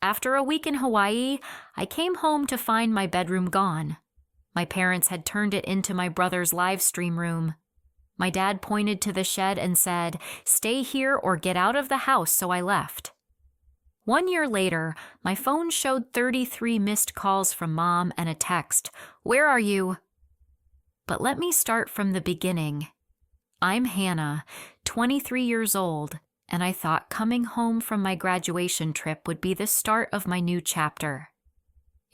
After a week in Hawaii, I came home to find my bedroom gone. My parents had turned it into my brother's Livestream room. My dad pointed to the shed and said, "Stay here or get out of the house," so I left. 1 year later, my phone showed 33 missed calls from Mom and a text, "Where are you?" But let me start from the beginning. I'm Hannah, 23 years old, and I thought coming home from my graduation trip would be the start of my new chapter.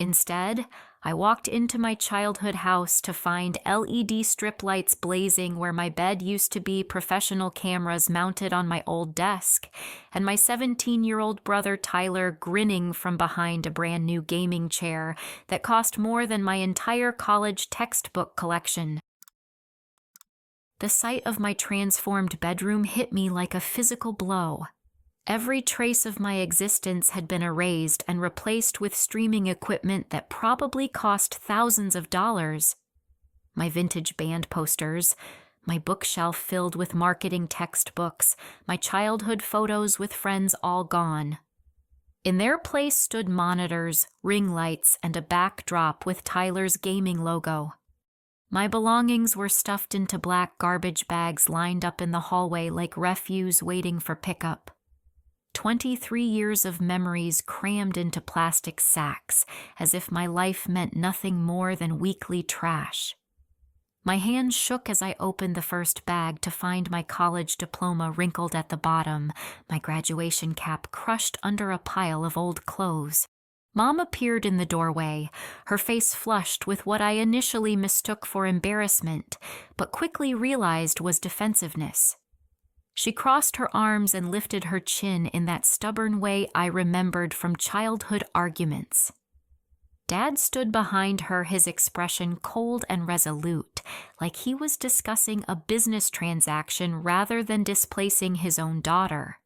Instead, I walked into my childhood house to find LED strip lights blazing where my bed used to be, professional cameras mounted on my old desk, and my 17-year-old brother Tyler grinning from behind a brand new gaming chair that cost more than my entire college textbook collection. The sight of my transformed bedroom hit me like a physical blow. Every trace of my existence had been erased and replaced with streaming equipment that probably cost thousands of dollars. My vintage band posters, my bookshelf filled with marketing textbooks, my childhood photos with friends all gone. In their place stood monitors, ring lights, and a backdrop with Tyler's gaming logo. My belongings were stuffed into black garbage bags lined up in the hallway like refuse waiting for pickup. 23 years of memories crammed into plastic sacks, as if my life meant nothing more than weekly trash. My hand shook as I opened the first bag to find my college diploma wrinkled at the bottom, my graduation cap crushed under a pile of old clothes. Mom appeared in the doorway, her face flushed with what I initially mistook for embarrassment, but quickly realized was defensiveness. She crossed her arms and lifted her chin in that stubborn way I remembered from childhood arguments. Dad stood behind her, his expression cold and resolute, like he was discussing a business transaction rather than displacing his own daughter.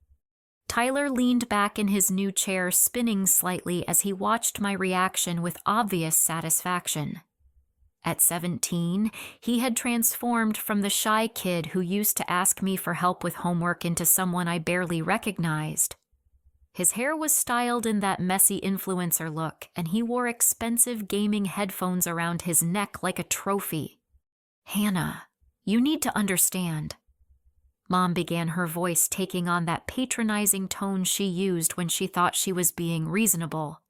Tyler leaned back in his new chair, spinning slightly as he watched my reaction with obvious satisfaction. At 17, he had transformed from the shy kid who used to ask me for help with homework into someone I barely recognized. His hair was styled in that messy influencer look, and he wore expensive gaming headphones around his neck like a trophy. "Hannah, you need to understand." Mom began, her voice taking on that patronizing tone she used when she thought she was being reasonable.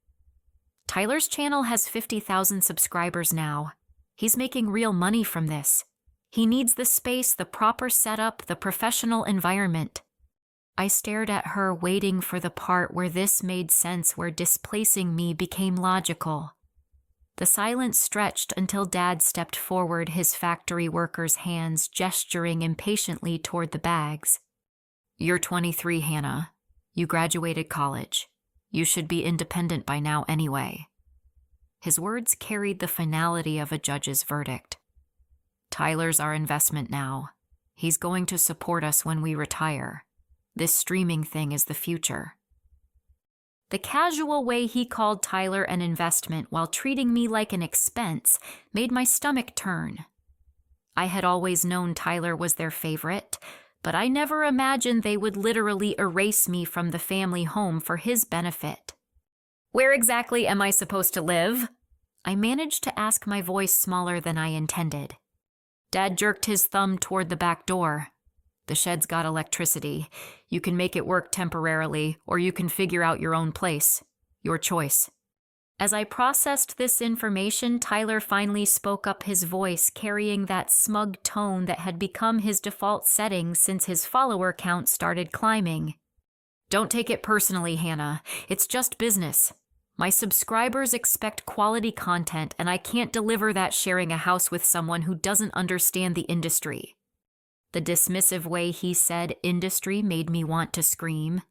"Tyler's channel has 50,000 subscribers now. He's making real money from this. He needs the space, the proper setup, the professional environment." I stared at her, waiting for the part where this made sense, where displacing me became logical. The silence stretched until Dad stepped forward, his factory worker's hands gesturing impatiently toward the bags. "You're 23, Hannah. You graduated college. You should be independent by now anyway." His words carried the finality of a judge's verdict. "Tyler's our investment now. He's going to support us when we retire. This streaming thing is the future." The casual way he called Tyler an investment while treating me like an expense made my stomach turn. I had always known Tyler was their favorite, but I never imagined they would literally erase me from the family home for his benefit. "Where exactly am I supposed to live?" I managed to ask, my voice smaller than I intended. Dad jerked his thumb toward the back door. "The shed's got electricity. You can make it work temporarily, or you can figure out your own place. Your choice." As I processed this information, Tyler finally spoke up, his voice carrying that smug tone that had become his default setting since his follower count started climbing. "Don't take it personally, Hannah. It's just business. My subscribers expect quality content, and I can't deliver that sharing a house with someone who doesn't understand the industry." The dismissive way he said industry made me want to scream.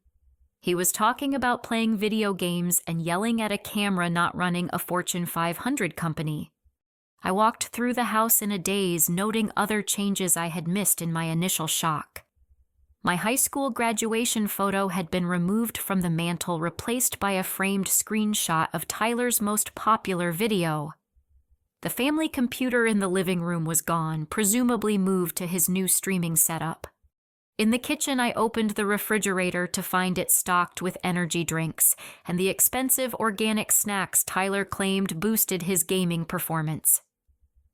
He was talking about playing video games and yelling at a camera, not running a Fortune 500 company. I walked through the house in a daze, noting other changes I had missed in my initial shock. My high school graduation photo had been removed from the mantel, replaced by a framed screenshot of Tyler's most popular video. The family computer in the living room was gone, presumably moved to his new streaming setup. In the kitchen, I opened the refrigerator to find it stocked with energy drinks and the expensive organic snacks Tyler claimed boosted his gaming performance.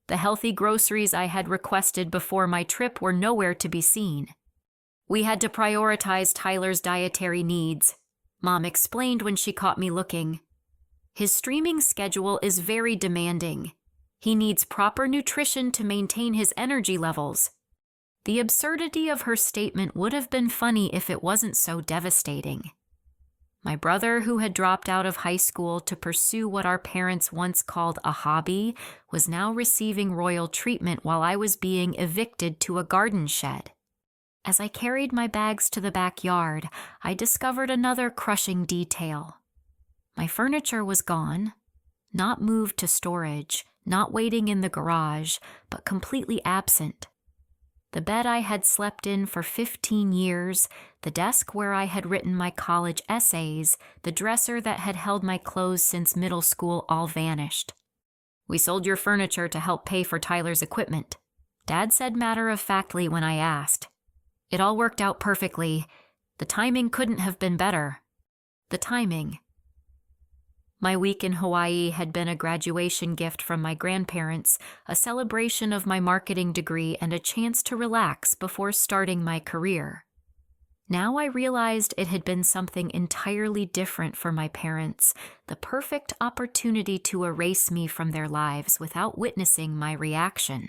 The healthy groceries I had requested before my trip were nowhere to be seen. We had to prioritize Tyler's dietary needs, Mom explained when she caught me looking. His streaming schedule is very demanding. He needs proper nutrition to maintain his energy levels. The absurdity of her statement would have been funny if it wasn't so devastating. My brother, who had dropped out of high school to pursue what our parents once called a hobby, was now receiving royal treatment while I was being evicted to a garden shed. As I carried my bags to the backyard, I discovered another crushing detail. My furniture was gone, not moved to storage, not waiting in the garage, but completely absent. The bed I had slept in for 15 years, the desk where I had written my college essays, the dresser that had held my clothes since middle school all vanished. "We sold your furniture to help pay for Tyler's equipment," Dad said matter-of-factly when I asked. "It all worked out perfectly. The timing couldn't have been better." The timing. My week in Hawaii had been a graduation gift from my grandparents, a celebration of my marketing degree, and a chance to relax before starting my career. Now I realized it had been something entirely different for my parents, the perfect opportunity to erase me from their lives without witnessing my reaction.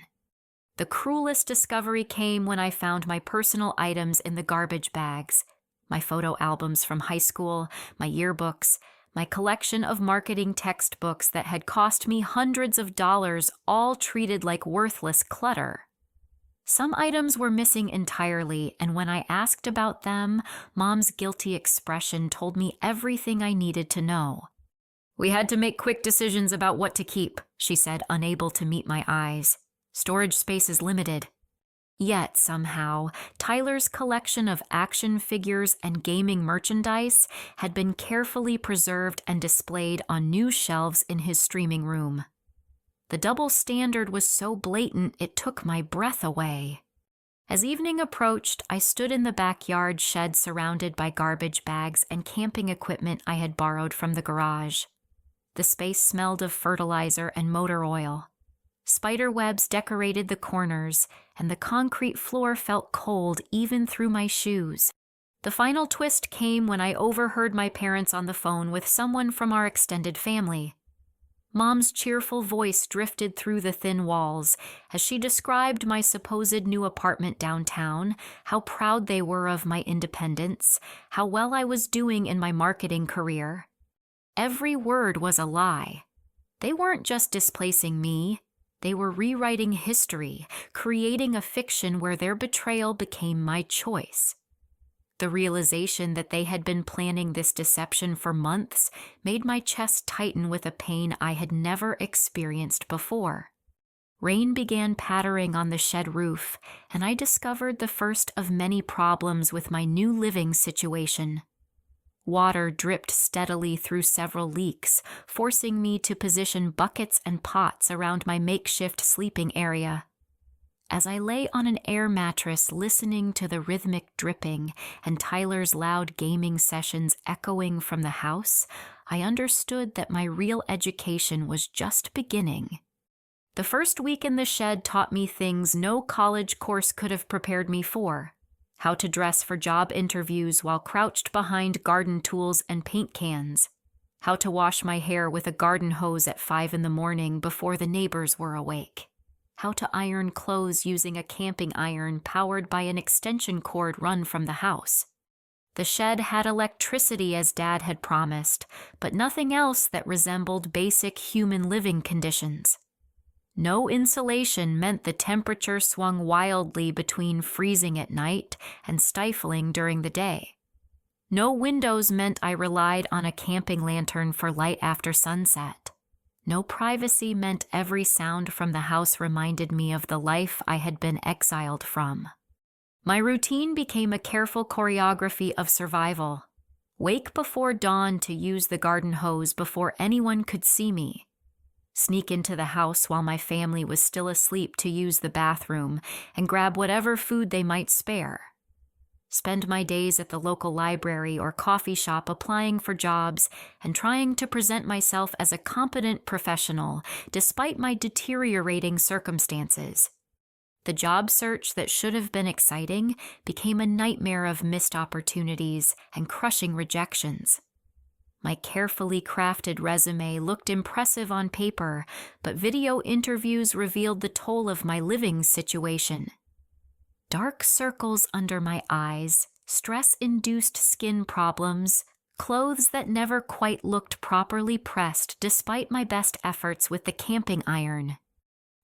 The cruelest discovery came when I found my personal items in the garbage bags, my photo albums from high school, my yearbooks, my collection of marketing textbooks that had cost me hundreds of dollars, all treated like worthless clutter. Some items were missing entirely, and when I asked about them, Mom's guilty expression told me everything I needed to know. "We had to make quick decisions about what to keep," she said, unable to meet my eyes. "Storage space is limited." Yet, somehow, Tyler's collection of action figures and gaming merchandise had been carefully preserved and displayed on new shelves in his streaming room. The double standard was so blatant it took my breath away. As evening approached, I stood in the backyard shed surrounded by garbage bags and camping equipment I had borrowed from the garage. The space smelled of fertilizer and motor oil. Spider webs decorated the corners, and the concrete floor felt cold even through my shoes. The final twist came when I overheard my parents on the phone with someone from our extended family. Mom's cheerful voice drifted through the thin walls as she described my supposed new apartment downtown, how proud they were of my independence, how well I was doing in my marketing career. Every word was a lie. They weren't just displacing me. They were rewriting history, creating a fiction where their betrayal became my choice. The realization that they had been planning this deception for months made my chest tighten with a pain I had never experienced before. Rain began pattering on the shed roof, and I discovered the first of many problems with my new living situation. Water dripped steadily through several leaks, forcing me to position buckets and pots around my makeshift sleeping area. As I lay on an air mattress listening to the rhythmic dripping and Tyler's loud gaming sessions echoing from the house, I understood that my real education was just beginning. The first week in the shed taught me things no college course could have prepared me for. How to dress for job interviews while crouched behind garden tools and paint cans. How to wash my hair with a garden hose at 5 a.m. before the neighbors were awake. How to iron clothes using a camping iron powered by an extension cord run from the house. The shed had electricity as Dad had promised, but nothing else that resembled basic human living conditions. No insulation meant the temperature swung wildly between freezing at night and stifling during the day. No windows meant I relied on a camping lantern for light after sunset. No privacy meant every sound from the house reminded me of the life I had been exiled from. My routine became a careful choreography of survival. Wake before dawn to use the garden hose before anyone could see me. Sneak into the house while my family was still asleep to use the bathroom and grab whatever food they might spare. spend my days at the local library or coffee shop applying for jobs and trying to present myself as a competent professional despite my deteriorating circumstances. The job search that should have been exciting became a nightmare of missed opportunities and crushing rejections. My carefully crafted resume looked impressive on paper, but video interviews revealed the toll of my living situation. Dark circles under my eyes, stress-induced skin problems, clothes that never quite looked properly pressed despite my best efforts with the camping iron.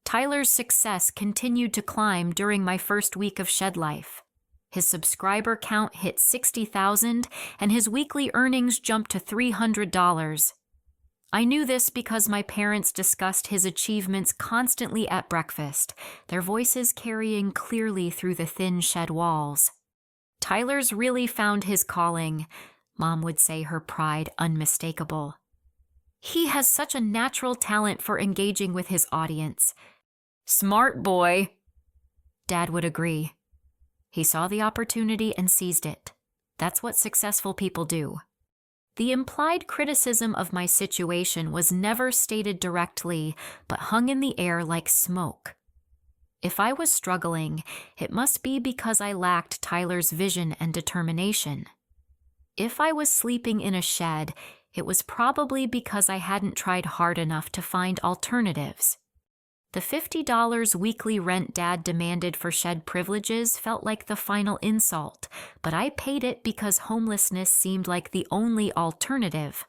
Tyler's success continued to climb during my first week of shed life. His subscriber count hit 60,000, and his weekly earnings jumped to $300. I knew this because my parents discussed his achievements constantly at breakfast, their voices carrying clearly through the thin shed walls. Tyler's really found his calling, Mom would say, her pride unmistakable. He has such a natural talent for engaging with his audience. Smart boy, Dad would agree. He saw the opportunity and seized it. That's what successful people do. The implied criticism of my situation was never stated directly, but hung in the air like smoke. If I was struggling, it must be because I lacked Tyler's vision and determination. If I was sleeping in a shed, it was probably because I hadn't tried hard enough to find alternatives. The $50 weekly rent Dad demanded for shed privileges felt like the final insult, but I paid it because homelessness seemed like the only alternative.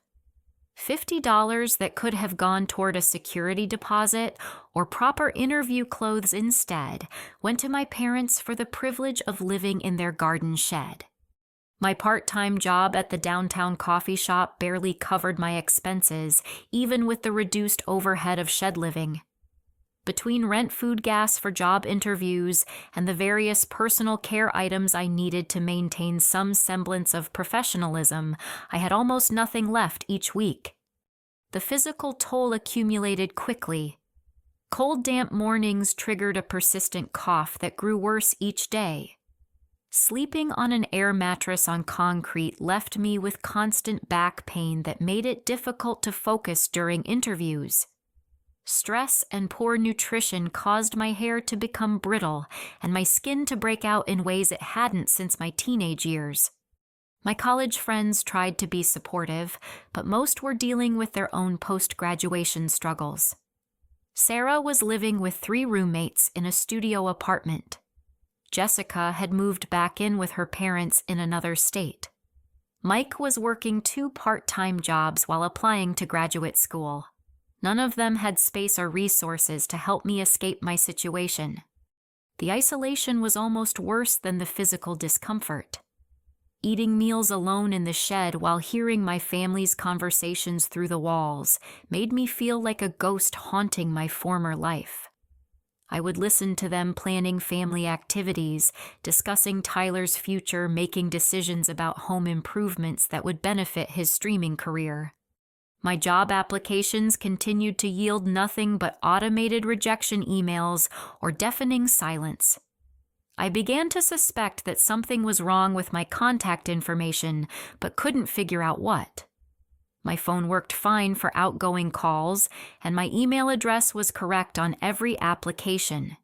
$50 that could have gone toward a security deposit or proper interview clothes instead went to my parents for the privilege of living in their garden shed. My part-time job at the downtown coffee shop barely covered my expenses, even with the reduced overhead of shed living. Between rent, food, gas for job interviews, and the various personal care items I needed to maintain some semblance of professionalism, I had almost nothing left each week. The physical toll accumulated quickly. Cold, damp mornings triggered a persistent cough that grew worse each day. Sleeping on an air mattress on concrete left me with constant back pain that made it difficult to focus during interviews. Stress and poor nutrition caused my hair to become brittle and my skin to break out in ways it hadn't since my teenage years. My college friends tried to be supportive, but most were dealing with their own post-graduation struggles. Sarah was living with 3 roommates in a studio apartment. Jessica had moved back in with her parents in another state. Mike was working 2 part-time jobs while applying to graduate school. None of them had space or resources to help me escape my situation. The isolation was almost worse than the physical discomfort. Eating meals alone in the shed while hearing my family's conversations through the walls made me feel like a ghost haunting my former life. I would listen to them planning family activities, discussing Tyler's future, making decisions about home improvements that would benefit his streaming career. My job applications continued to yield nothing but automated rejection emails or deafening silence. I began to suspect that something was wrong with my contact information, but couldn't figure out what. My phone worked fine for outgoing calls, and my email address was correct on every application.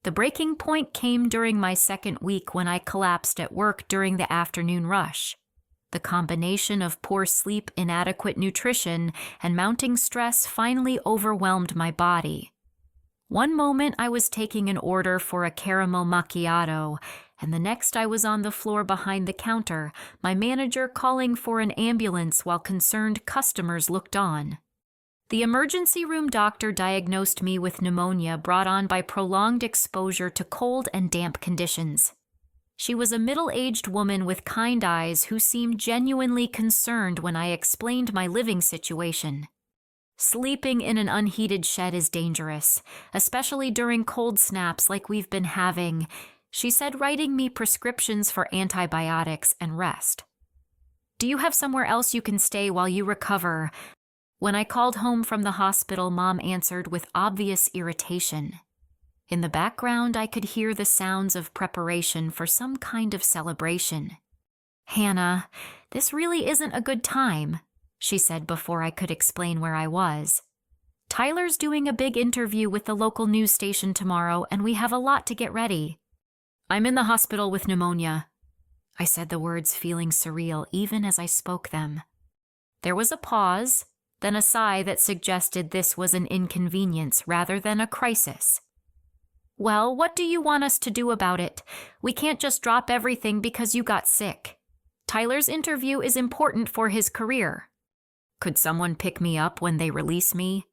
The breaking point came during my second week when I collapsed at work during the afternoon rush. The combination of poor sleep, inadequate nutrition, and mounting stress finally overwhelmed my body. One moment I was taking an order for a caramel macchiato, and the next I was on the floor behind the counter, my manager calling for an ambulance while concerned customers looked on. The emergency room doctor diagnosed me with pneumonia brought on by prolonged exposure to cold and damp conditions. She was a middle-aged woman with kind eyes who seemed genuinely concerned when I explained my living situation. Sleeping in an unheated shed is dangerous, especially during cold snaps like we've been having, she said, writing me prescriptions for antibiotics and rest. Do you have somewhere else you can stay while you recover? When I called home from the hospital, Mom answered with obvious irritation. In the background, I could hear the sounds of preparation for some kind of celebration. "Hannah, this really isn't a good time," she said before I could explain where I was. "Tyler's doing a big interview with the local news station tomorrow, and we have a lot to get ready." "I'm in the hospital with pneumonia." I said the words feeling surreal even as I spoke them. There was a pause, then a sigh that suggested this was an inconvenience rather than a crisis. "Well, what do you want us to do about it? We can't just drop everything because you got sick. Tyler's interview is important for his career." "Could someone pick me up when they release me?"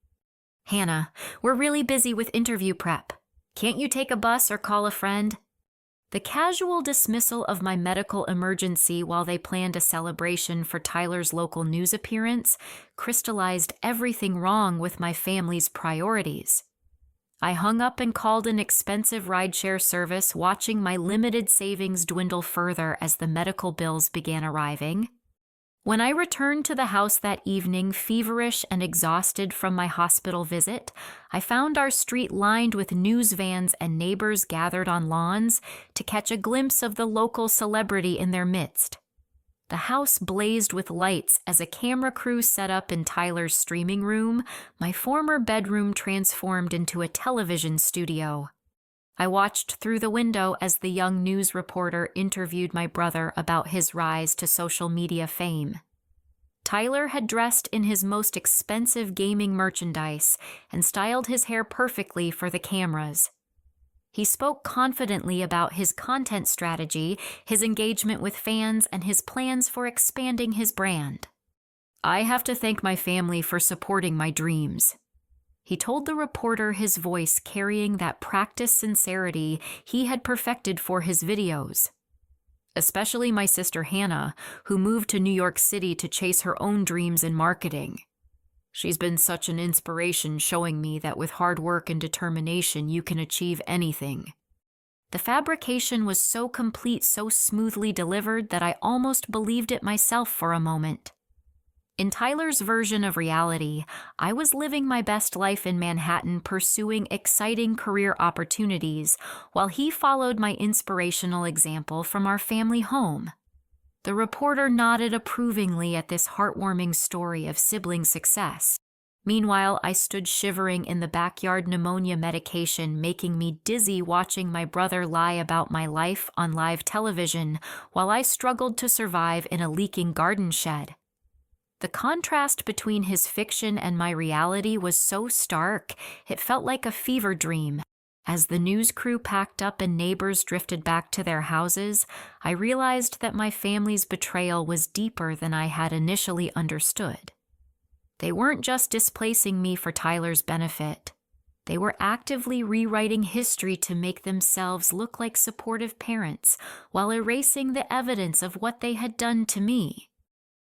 "Hannah, we're really busy with interview prep. Can't you take a bus or call a friend?" The casual dismissal of my medical emergency while they planned a celebration for Tyler's local news appearance crystallized everything wrong with my family's priorities. I hung up and called an expensive rideshare service, watching my limited savings dwindle further as the medical bills began arriving. When I returned to the house that evening, feverish and exhausted from my hospital visit, I found our street lined with news vans and neighbors gathered on lawns to catch a glimpse of the local celebrity in their midst. The house blazed with lights as a camera crew set up in Tyler's streaming room. My former bedroom transformed into a television studio. I watched through the window as the young news reporter interviewed my brother about his rise to social media fame. Tyler had dressed in his most expensive gaming merchandise and styled his hair perfectly for the cameras. He spoke confidently about his content strategy, his engagement with fans, and his plans for expanding his brand. "I have to thank my family for supporting my dreams," he told the reporter, his voice carrying that practiced sincerity he had perfected for his videos. "Especially my sister Hannah, who moved to New York City to chase her own dreams in marketing. She's been such an inspiration, showing me that with hard work and determination you can achieve anything." The fabrication was so complete, so smoothly delivered, that I almost believed it myself for a moment. In Tyler's version of reality, I was living my best life in Manhattan, pursuing exciting career opportunities, while he followed my inspirational example from our family home. The reporter nodded approvingly at this heartwarming story of sibling success. Meanwhile, I stood shivering in the backyard, pneumonia medication making me dizzy, watching my brother lie about my life on live television while I struggled to survive in a leaking garden shed. The contrast between his fiction and my reality was so stark, it felt like a fever dream. As the news crew packed up and neighbors drifted back to their houses, I realized that my family's betrayal was deeper than I had initially understood. They weren't just displacing me for Tyler's benefit. They were actively rewriting history to make themselves look like supportive parents while erasing the evidence of what they had done to me.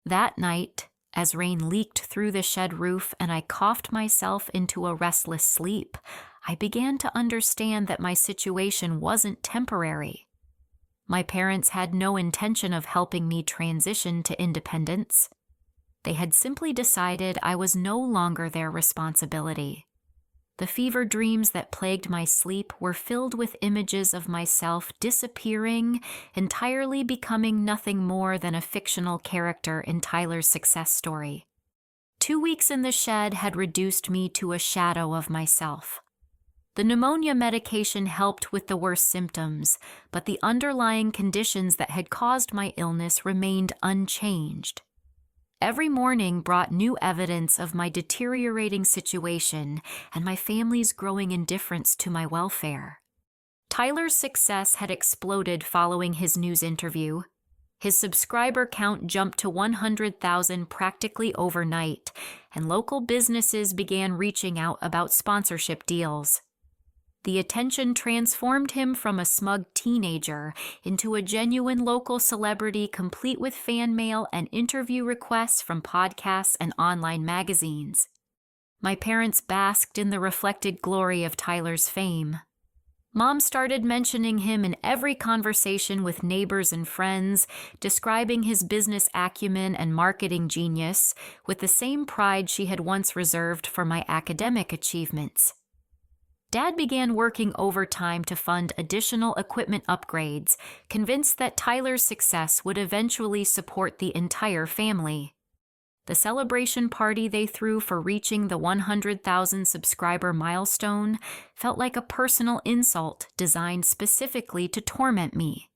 That night, as rain leaked through the shed roof and I coughed myself into a restless sleep, I began to understand that my situation wasn't temporary. My parents had no intention of helping me transition to independence. They had simply decided I was no longer their responsibility. The fever dreams that plagued my sleep were filled with images of myself disappearing, entirely becoming nothing more than a fictional character in Tyler's success story. 2 weeks in the shed had reduced me to a shadow of myself. The pneumonia medication helped with the worst symptoms, but the underlying conditions that had caused my illness remained unchanged. Every morning brought new evidence of my deteriorating situation and my family's growing indifference to my welfare. Tyler's success had exploded following his news interview. His subscriber count jumped to 100,000 practically overnight, and local businesses began reaching out about sponsorship deals. The attention transformed him from a smug teenager into a genuine local celebrity, complete with fan mail and interview requests from podcasts and online magazines. My parents basked in the reflected glory of Tyler's fame. Mom started mentioning him in every conversation with neighbors and friends, describing his business acumen and marketing genius with the same pride she had once reserved for my academic achievements. Dad began working overtime to fund additional equipment upgrades, convinced that Tyler's success would eventually support the entire family. The celebration party they threw for reaching the 100,000 subscriber milestone felt like a personal insult designed specifically to torment me.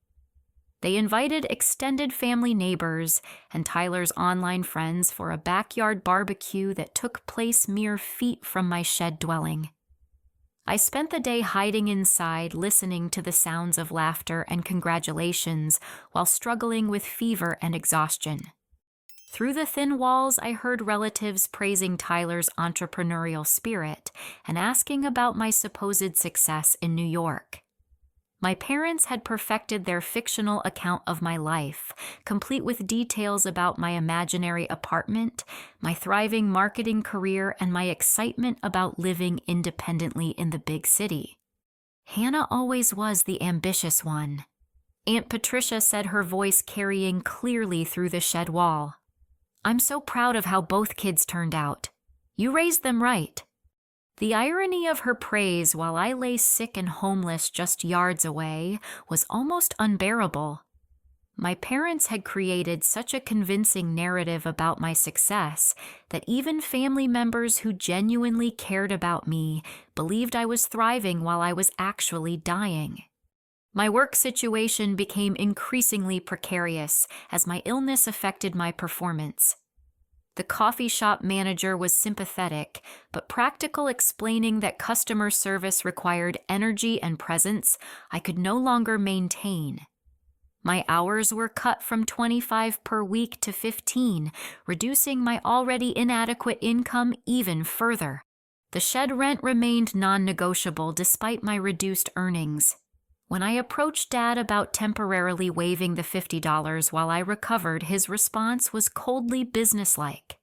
They invited extended family neighbors and Tyler's online friends for a backyard barbecue that took place mere feet from my shed dwelling. I spent the day hiding inside, listening to the sounds of laughter and congratulations while struggling with fever and exhaustion. Through the thin walls, I heard relatives praising Tyler's entrepreneurial spirit and asking about my supposed success in New York. My parents had perfected their fictional account of my life, complete with details about my imaginary apartment, my thriving marketing career, and my excitement about living independently in the big city. Hannah always was the ambitious one. Aunt Patricia said, her voice carrying clearly through the shed wall. "I'm so proud of how both kids turned out. You raised them right." The irony of her praise while I lay sick and homeless just yards away was almost unbearable. My parents had created such a convincing narrative about my success that even family members who genuinely cared about me believed I was thriving while I was actually dying. My work situation became increasingly precarious as my illness affected my performance. The coffee shop manager was sympathetic, but practical, explaining that customer service required energy and presence I could no longer maintain. My hours were cut from 25 per week to 15, reducing my already inadequate income even further. The shed rent remained non-negotiable despite my reduced earnings. When I approached Dad about temporarily waiving the $50 while I recovered, his response was coldly businesslike.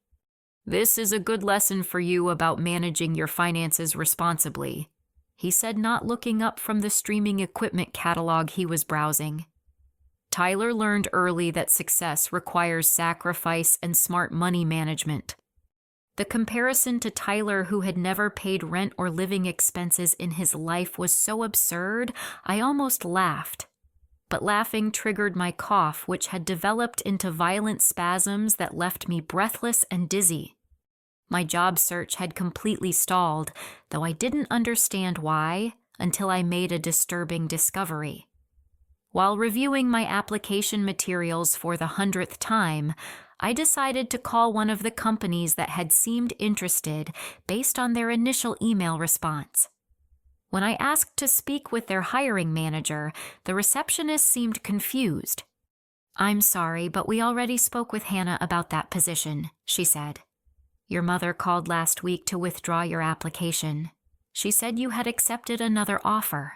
"This is a good lesson for you about managing your finances responsibly," he said, not looking up from the streaming equipment catalog he was browsing. Tyler learned early that success requires sacrifice and smart money management. The comparison to Tyler, who had never paid rent or living expenses in his life, was so absurd, I almost laughed. But laughing triggered my cough, which had developed into violent spasms that left me breathless and dizzy. My job search had completely stalled, though I didn't understand why until I made a disturbing discovery. While reviewing my application materials for the 100th time, I decided to call one of the companies that had seemed interested based on their initial email response. When I asked to speak with their hiring manager, the receptionist seemed confused. "I'm sorry, but we already spoke with Hannah about that position," she said. "Your mother called last week to withdraw your application. She said you had accepted another offer."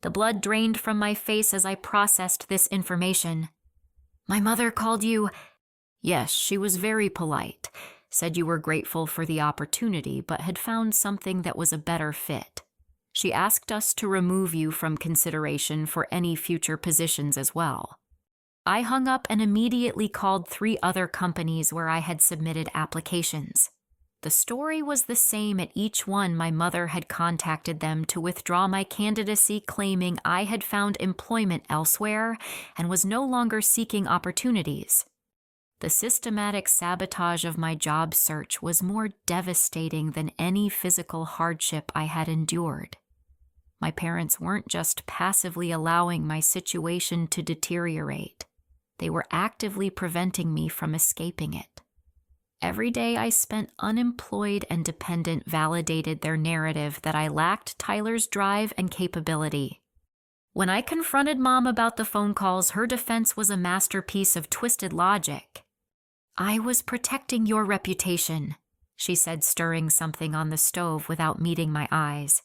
The blood drained from my face as I processed this information. "My mother called you—" "Yes, she was very polite. Said you were grateful for the opportunity, but had found something that was a better fit. She asked us to remove you from consideration for any future positions as well." I hung up and immediately called 3 other companies where I had submitted applications. The story was the same at each one. My mother had contacted them to withdraw my candidacy, claiming I had found employment elsewhere and was no longer seeking opportunities. The systematic sabotage of my job search was more devastating than any physical hardship I had endured. My parents weren't just passively allowing my situation to deteriorate. They were actively preventing me from escaping it. Every day I spent unemployed and dependent validated their narrative that I lacked Tyler's drive and capability. When I confronted Mom about the phone calls, her defense was a masterpiece of twisted logic. "I was protecting your reputation," she said, stirring something on the stove without meeting my eyes.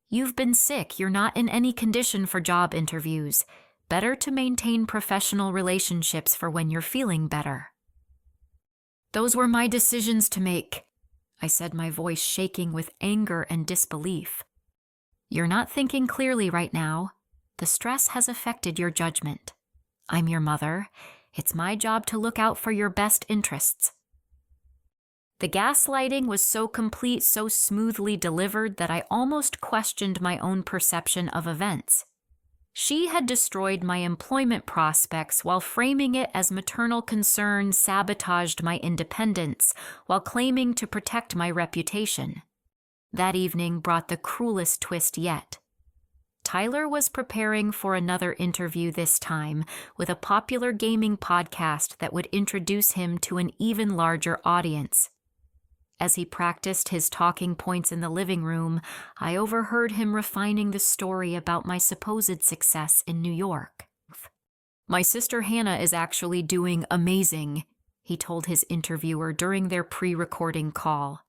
"You've been sick. You're not in any condition for job interviews. Better to maintain professional relationships for when you're feeling better." "Those were my decisions to make," I said, my voice shaking with anger and disbelief. "You're not thinking clearly right now. The stress has affected your judgment. I'm your mother. It's my job to look out for your best interests." The gaslighting was so complete, so smoothly delivered that I almost questioned my own perception of events. She had destroyed my employment prospects while framing it as maternal concern sabotaged my independence while claiming to protect my reputation. That evening brought the cruelest twist yet. Tyler was preparing for another interview this time with a popular gaming podcast that would introduce him to an even larger audience. As he practiced his talking points in the living room, I overheard him refining the story about my supposed success in New York. "My sister Hannah is actually doing amazing," he told his interviewer during their pre-recording call.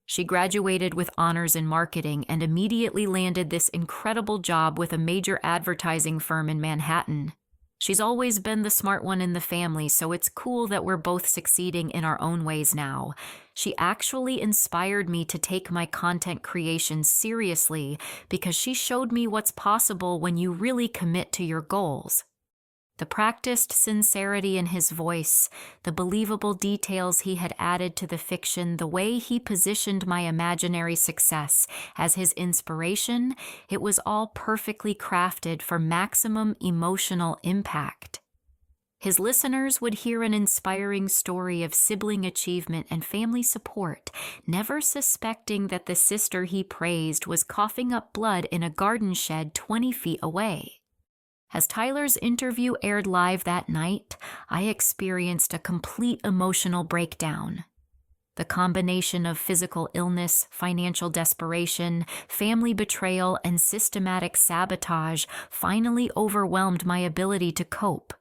"She graduated with honors in marketing and immediately landed this incredible job with a major advertising firm in Manhattan. She's always been the smart one in the family, so it's cool that we're both succeeding in our own ways now. She actually inspired me to take my content creation seriously because she showed me what's possible when you really commit to your goals." The practiced sincerity in his voice, the believable details he had added to the fiction, the way he positioned my imaginary success as his inspiration, it was all perfectly crafted for maximum emotional impact. His listeners would hear an inspiring story of sibling achievement and family support, never suspecting that the sister he praised was coughing up blood in a garden shed 20 feet away. As Tyler's interview aired live that night, I experienced a complete emotional breakdown. The combination of physical illness, financial desperation, family betrayal, and systematic sabotage finally overwhelmed my ability to cope.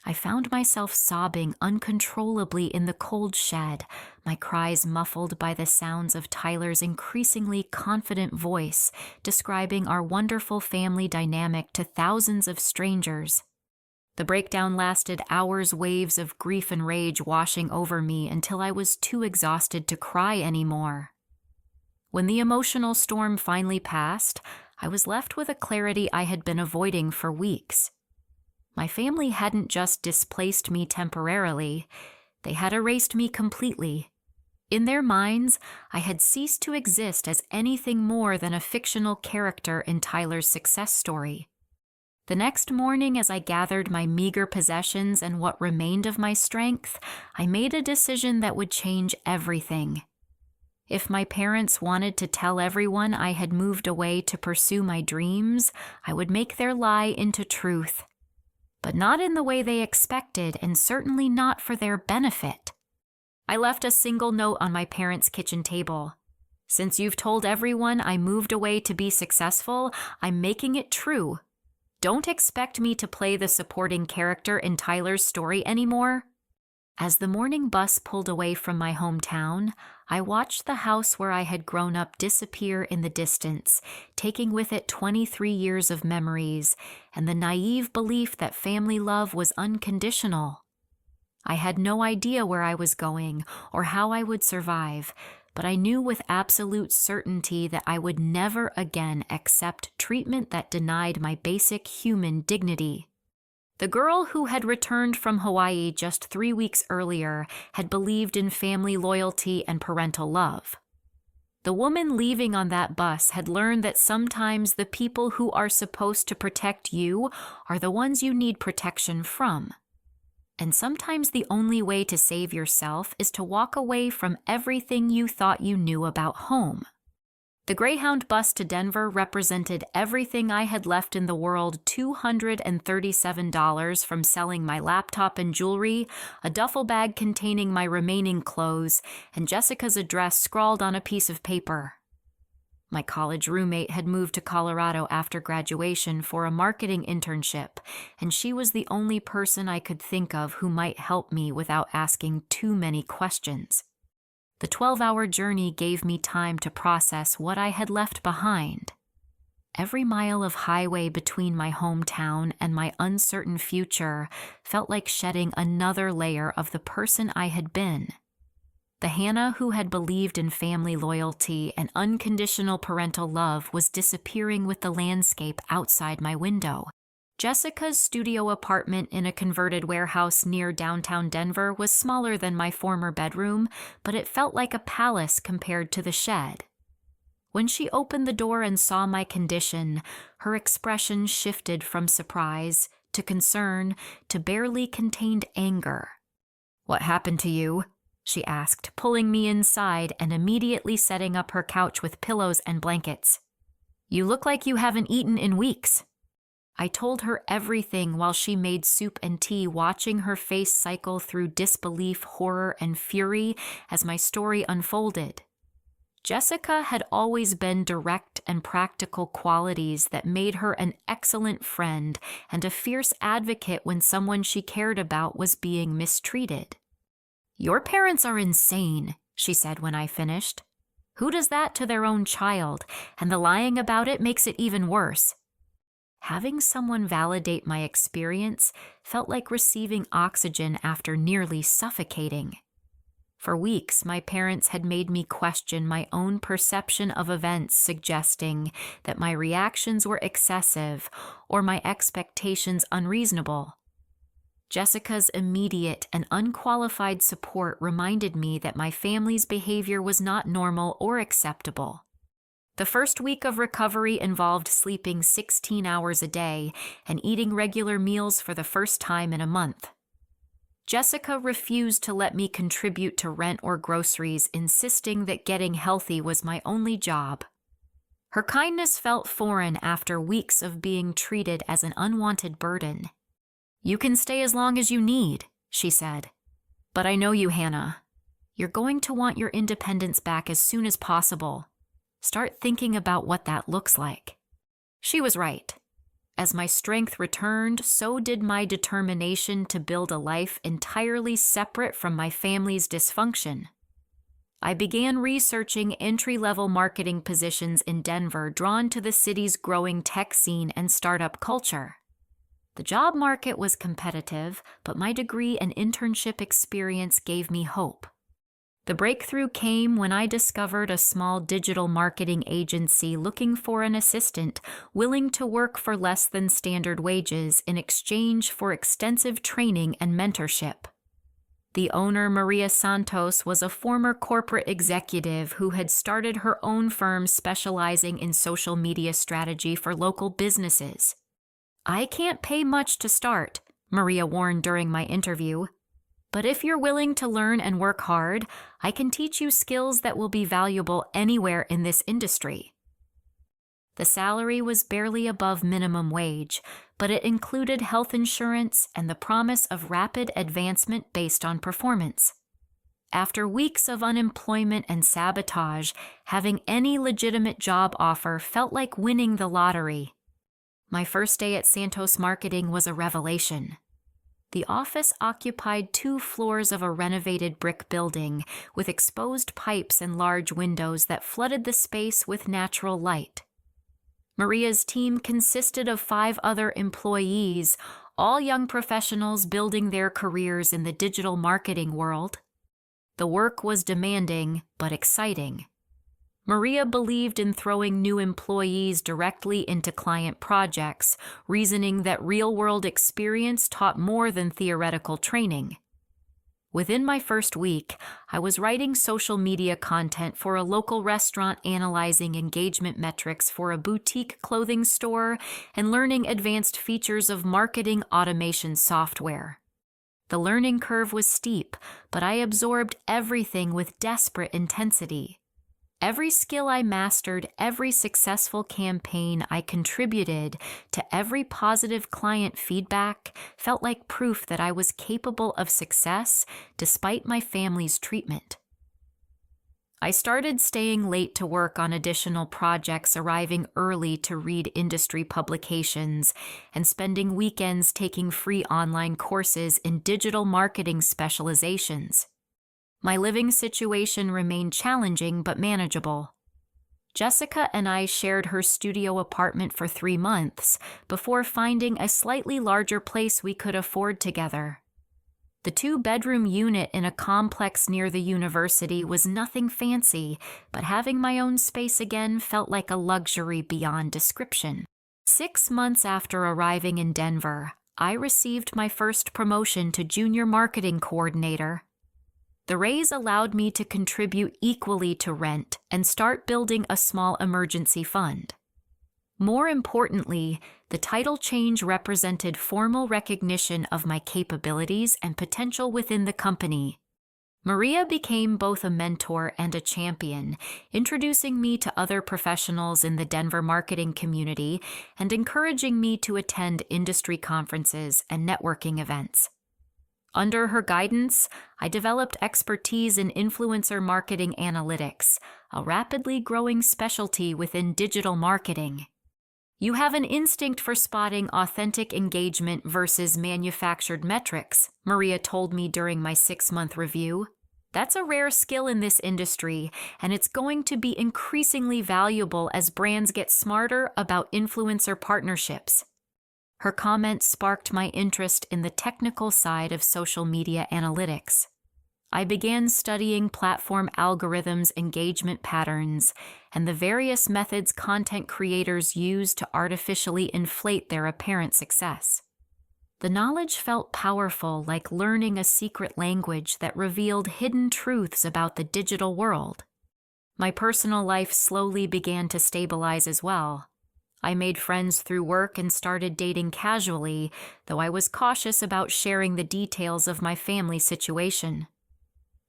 I found myself sobbing uncontrollably in the cold shed, my cries muffled by the sounds of Tyler's increasingly confident voice describing our wonderful family dynamic to thousands of strangers. The breakdown lasted hours, waves of grief and rage washing over me until I was too exhausted to cry anymore. When the emotional storm finally passed, I was left with a clarity I had been avoiding for weeks. My family hadn't just displaced me temporarily, they had erased me completely. In their minds, I had ceased to exist as anything more than a fictional character in Tyler's success story. The next morning, as I gathered my meager possessions and what remained of my strength, I made a decision that would change everything. If my parents wanted to tell everyone I had moved away to pursue my dreams, I would make their lie into truth. But not in the way they expected, and certainly not for their benefit. I left a single note on my parents' kitchen table. "Since you've told everyone I moved away to be successful, I'm making it true. Don't expect me to play the supporting character in Tyler's story anymore." As the morning bus pulled away from my hometown, I watched the house where I had grown up disappear in the distance, taking with it 23 years of memories and the naive belief that family love was unconditional. I had no idea where I was going or how I would survive, but I knew with absolute certainty that I would never again accept treatment that denied my basic human dignity. The girl who had returned from Hawaii just 3 weeks earlier had believed in family loyalty and parental love. The woman leaving on that bus had learned that sometimes the people who are supposed to protect you are the ones you need protection from. And sometimes the only way to save yourself is to walk away from everything you thought you knew about home. The Greyhound bus to Denver represented everything I had left in the world: $237 from selling my laptop and jewelry, a duffel bag containing my remaining clothes, and Jessica's address scrawled on a piece of paper. My college roommate had moved to Colorado after graduation for a marketing internship, and she was the only person I could think of who might help me without asking too many questions. The 12-hour journey gave me time to process what I had left behind. Every mile of highway between my hometown and my uncertain future felt like shedding another layer of the person I had been. The Hannah who had believed in family loyalty and unconditional parental love was disappearing with the landscape outside my window. Jessica's studio apartment in a converted warehouse near downtown Denver was smaller than my former bedroom, but it felt like a palace compared to the shed. When she opened the door and saw my condition, her expression shifted from surprise to concern to barely contained anger. "What happened to you?" she asked, pulling me inside and immediately setting up her couch with pillows and blankets. "You look like you haven't eaten in weeks." I told her everything while she made soup and tea, watching her face cycle through disbelief, horror, and fury as my story unfolded. Jessica had always been direct and practical qualities that made her an excellent friend and a fierce advocate when someone she cared about was being mistreated. "Your parents are insane," she said when I finished. "Who does that to their own child? And the lying about it makes it even worse." Having someone validate my experience felt like receiving oxygen after nearly suffocating. For weeks, my parents had made me question my own perception of events, suggesting that my reactions were excessive or my expectations unreasonable. Jessica's immediate and unqualified support reminded me that my family's behavior was not normal or acceptable. The first week of recovery involved sleeping 16 hours a day and eating regular meals for the first time in a month. Jessica refused to let me contribute to rent or groceries, insisting that getting healthy was my only job. Her kindness felt foreign after weeks of being treated as an unwanted burden. "You can stay as long as you need," she said. "But I know you, Hannah. You're going to want your independence back as soon as possible. Start thinking about what that looks like." She was right. As my strength returned, so did my determination to build a life entirely separate from my family's dysfunction. I began researching entry-level marketing positions in Denver, drawn to the city's growing tech scene and startup culture. The job market was competitive, but my degree and internship experience gave me hope. The breakthrough came when I discovered a small digital marketing agency looking for an assistant willing to work for less than standard wages in exchange for extensive training and mentorship. The owner, Maria Santos, was a former corporate executive who had started her own firm specializing in social media strategy for local businesses. "I can't pay much to start," Maria warned during my interview. "But if you're willing to learn and work hard, I can teach you skills that will be valuable anywhere in this industry." The salary was barely above minimum wage, but it included health insurance and the promise of rapid advancement based on performance. After weeks of unemployment and sabotage, having any legitimate job offer felt like winning the lottery. My first day at Santos Marketing was a revelation. The office occupied 2 floors of a renovated brick building with exposed pipes and large windows that flooded the space with natural light. Maria's team consisted of 5 other employees, all young professionals building their careers in the digital marketing world. The work was demanding, but exciting. Maria believed in throwing new employees directly into client projects, reasoning that real-world experience taught more than theoretical training. Within my first week, I was writing social media content for a local restaurant, analyzing engagement metrics for a boutique clothing store, and learning advanced features of marketing automation software. The learning curve was steep, but I absorbed everything with desperate intensity. Every skill I mastered, every successful campaign I contributed to, every positive client feedback felt like proof that I was capable of success despite my family's treatment. I started staying late to work on additional projects, arriving early to read industry publications, and spending weekends taking free online courses in digital marketing specializations. My living situation remained challenging but manageable. Jessica and I shared her studio apartment for 3 months before finding a slightly larger place we could afford together. The 2-bedroom unit in a complex near the university was nothing fancy, but having my own space again felt like a luxury beyond description. 6 months after arriving in Denver, I received my first promotion to junior marketing coordinator. The raise allowed me to contribute equally to rent and start building a small emergency fund. More importantly, the title change represented formal recognition of my capabilities and potential within the company. Maria became both a mentor and a champion, introducing me to other professionals in the Denver marketing community and encouraging me to attend industry conferences and networking events. Under her guidance, I developed expertise in influencer marketing analytics, a rapidly growing specialty within digital marketing. You have an instinct for spotting authentic engagement versus manufactured metrics, Maria told me during my 6-month review. That's a rare skill in this industry, and it's going to be increasingly valuable as brands get smarter about influencer partnerships. Her comments sparked my interest in the technical side of social media analytics. I began studying platform algorithms, engagement patterns, and the various methods content creators use to artificially inflate their apparent success. The knowledge felt powerful, like learning a secret language that revealed hidden truths about the digital world. My personal life slowly began to stabilize as well. I made friends through work and started dating casually, though I was cautious about sharing the details of my family situation.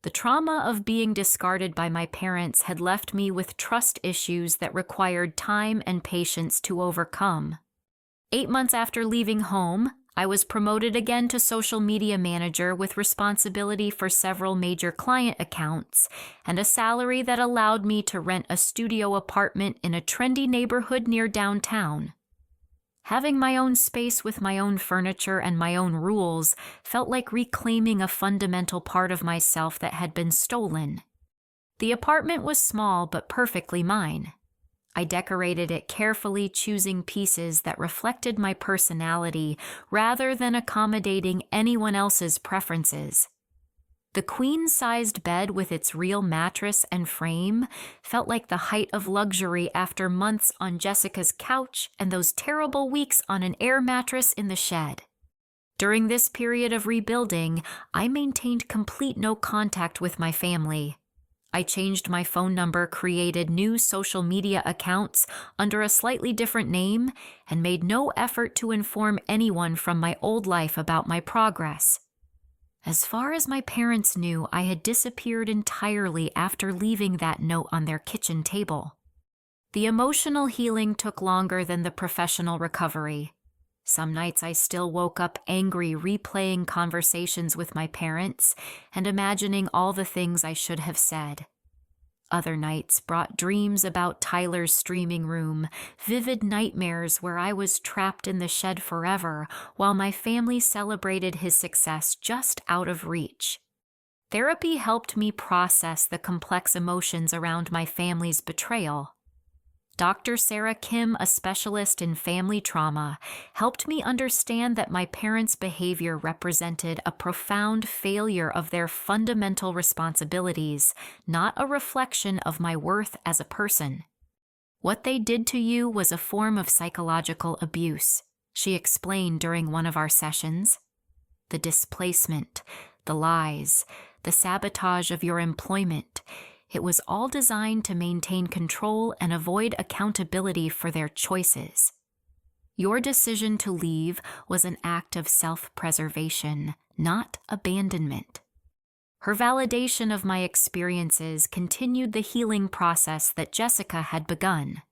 The trauma of being discarded by my parents had left me with trust issues that required time and patience to overcome. 8 months after leaving home, I was promoted again to social media manager with responsibility for several major client accounts and a salary that allowed me to rent a studio apartment in a trendy neighborhood near downtown. Having my own space with my own furniture and my own rules felt like reclaiming a fundamental part of myself that had been stolen. The apartment was small but perfectly mine. I decorated it carefully, choosing pieces that reflected my personality rather than accommodating anyone else's preferences. The queen-sized bed with its real mattress and frame felt like the height of luxury after months on Jessica's couch and those terrible weeks on an air mattress in the shed. During this period of rebuilding, I maintained complete no contact with my family. I changed my phone number, created new social media accounts under a slightly different name, and made no effort to inform anyone from my old life about my progress. As far as my parents knew, I had disappeared entirely after leaving that note on their kitchen table. The emotional healing took longer than the professional recovery. Some nights I still woke up angry, replaying conversations with my parents and imagining all the things I should have said. Other nights brought dreams about Tyler's streaming room, vivid nightmares where I was trapped in the shed forever while my family celebrated his success just out of reach. Therapy helped me process the complex emotions around my family's betrayal. Dr. Sarah Kim, a specialist in family trauma, helped me understand that my parents' behavior represented a profound failure of their fundamental responsibilities, not a reflection of my worth as a person. What they did to you was a form of psychological abuse, she explained during one of our sessions. The displacement, the lies, the sabotage of your employment, it was all designed to maintain control and avoid accountability for their choices. Your decision to leave was an act of self-preservation, not abandonment. Her validation of my experiences continued the healing process that Jessica had begun.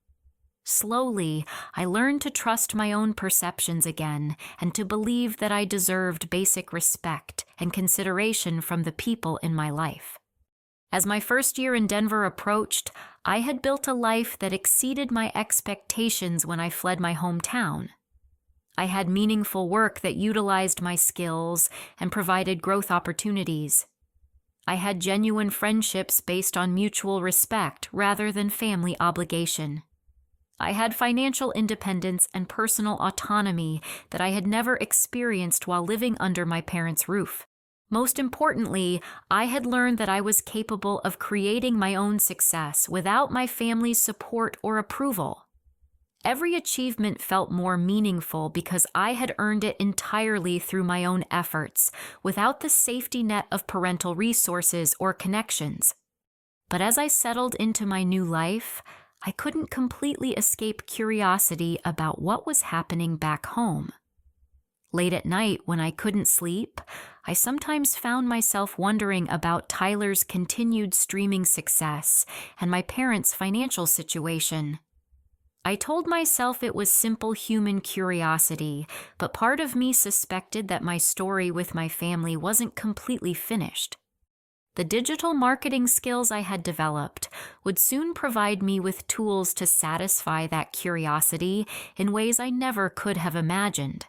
Slowly, I learned to trust my own perceptions again and to believe that I deserved basic respect and consideration from the people in my life. As my first year in Denver approached, I had built a life that exceeded my expectations when I fled my hometown. I had meaningful work that utilized my skills and provided growth opportunities. I had genuine friendships based on mutual respect rather than family obligation. I had financial independence and personal autonomy that I had never experienced while living under my parents' roof. Most importantly, I had learned that I was capable of creating my own success without my family's support or approval. Every achievement felt more meaningful because I had earned it entirely through my own efforts, without the safety net of parental resources or connections. But as I settled into my new life, I couldn't completely escape curiosity about what was happening back home. Late at night, when I couldn't sleep, I sometimes found myself wondering about Tyler's continued streaming success and my parents' financial situation. I told myself it was simple human curiosity, but part of me suspected that my story with my family wasn't completely finished. The digital marketing skills I had developed would soon provide me with tools to satisfy that curiosity in ways I never could have imagined.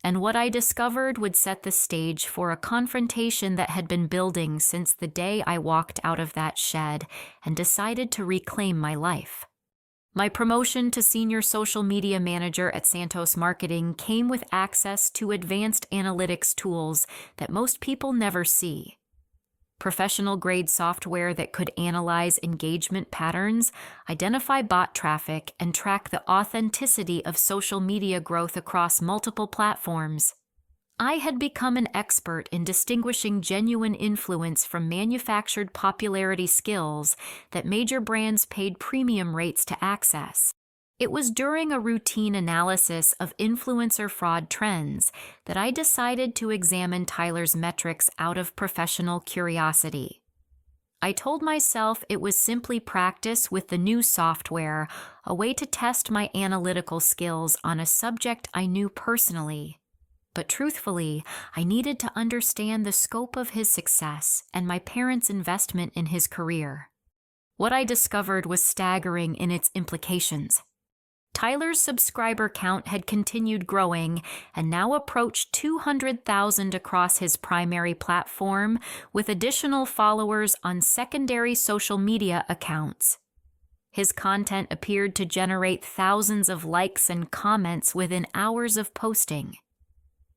And what I discovered would set the stage for a confrontation that had been building since the day I walked out of that shed and decided to reclaim my life. My promotion to senior social media manager at Santos Marketing came with access to advanced analytics tools that most people never see. Professional-grade software that could analyze engagement patterns, identify bot traffic, and track the authenticity of social media growth across multiple platforms. I had become an expert in distinguishing genuine influence from manufactured popularity skills that major brands paid premium rates to access. It was during a routine analysis of influencer fraud trends that I decided to examine Tyler's metrics out of professional curiosity. I told myself it was simply practice with the new software, a way to test my analytical skills on a subject I knew personally. But truthfully, I needed to understand the scope of his success and my parents' investment in his career. What I discovered was staggering in its implications. Tyler's subscriber count had continued growing and now approached 200,000 across his primary platform, with additional followers on secondary social media accounts. His content appeared to generate thousands of likes and comments within hours of posting.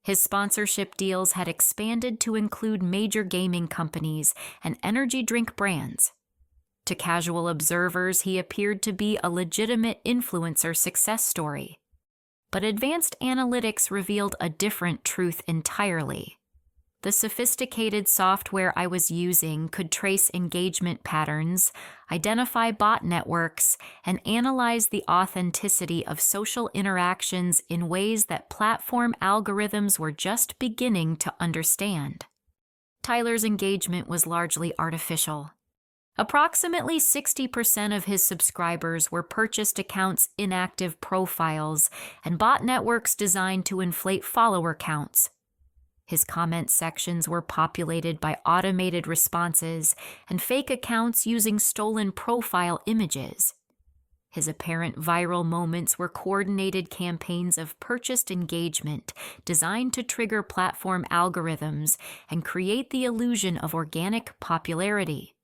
His sponsorship deals had expanded to include major gaming companies and energy drink brands. To casual observers, he appeared to be a legitimate influencer success story. But advanced analytics revealed a different truth entirely. The sophisticated software I was using could trace engagement patterns, identify bot networks, and analyze the authenticity of social interactions in ways that platform algorithms were just beginning to understand. Tyler's engagement was largely artificial. Approximately 60% of his subscribers were purchased accounts' inactive profiles and bot networks designed to inflate follower counts. His comment sections were populated by automated responses and fake accounts using stolen profile images. His apparent viral moments were coordinated campaigns of purchased engagement designed to trigger platform algorithms and create the illusion of organic popularity.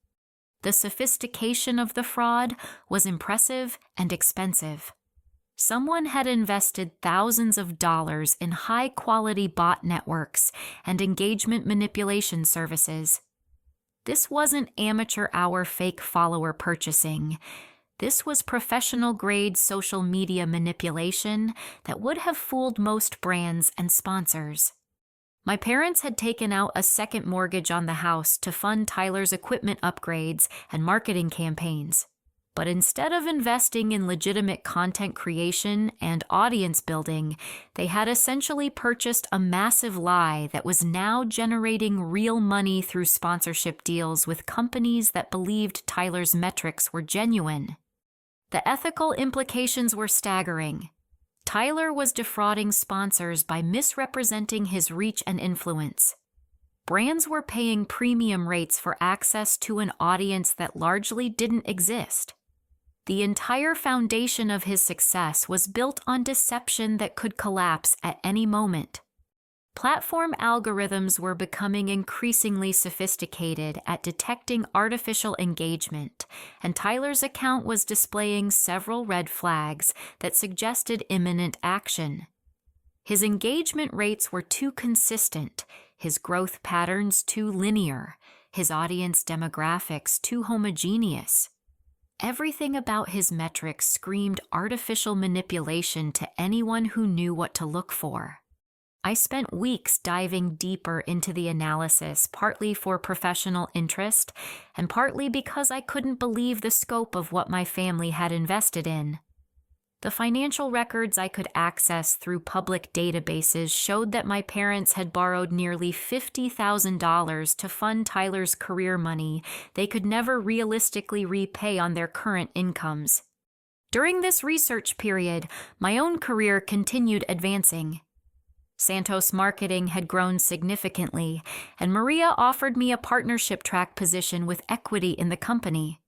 The sophistication of the fraud was impressive and expensive. Someone had invested thousands of dollars in high-quality bot networks and engagement manipulation services. This wasn't amateur-hour fake follower purchasing. This was professional-grade social media manipulation that would have fooled most brands and sponsors. My parents had taken out a second mortgage on the house to fund Tyler's equipment upgrades and marketing campaigns. But instead of investing in legitimate content creation and audience building, they had essentially purchased a massive lie that was now generating real money through sponsorship deals with companies that believed Tyler's metrics were genuine. The ethical implications were staggering. Tyler was defrauding sponsors by misrepresenting his reach and influence. Brands were paying premium rates for access to an audience that largely didn't exist. The entire foundation of his success was built on deception that could collapse at any moment. Platform algorithms were becoming increasingly sophisticated at detecting artificial engagement, and Tyler's account was displaying several red flags that suggested imminent action. His engagement rates were too consistent, his growth patterns too linear, his audience demographics too homogeneous. Everything about his metrics screamed artificial manipulation to anyone who knew what to look for. I spent weeks diving deeper into the analysis, partly for professional interest, and partly because I couldn't believe the scope of what my family had invested in. The financial records I could access through public databases showed that my parents had borrowed nearly $50,000 to fund Tyler's career money they could never realistically repay on their current incomes. During this research period, my own career continued advancing. Santos Marketing had grown significantly, and Maria offered me a partnership track position with equity in the company.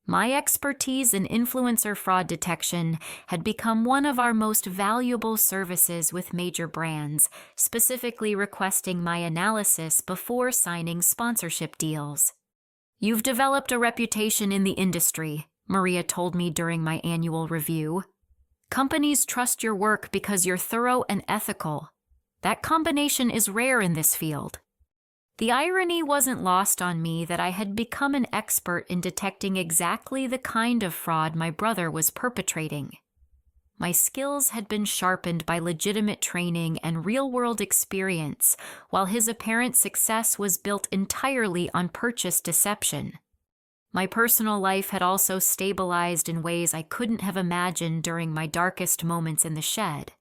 My expertise in influencer fraud detection had become one of our most valuable services with major brands, specifically requesting my analysis before signing sponsorship deals. "You've developed a reputation in the industry," Maria told me during my annual review. "Companies trust your work because you're thorough and ethical. That combination is rare in this field." The irony wasn't lost on me that I had become an expert in detecting exactly the kind of fraud my brother was perpetrating. My skills had been sharpened by legitimate training and real-world experience, while his apparent success was built entirely on purchase deception. My personal life had also stabilized in ways I couldn't have imagined during my darkest moments in the shed.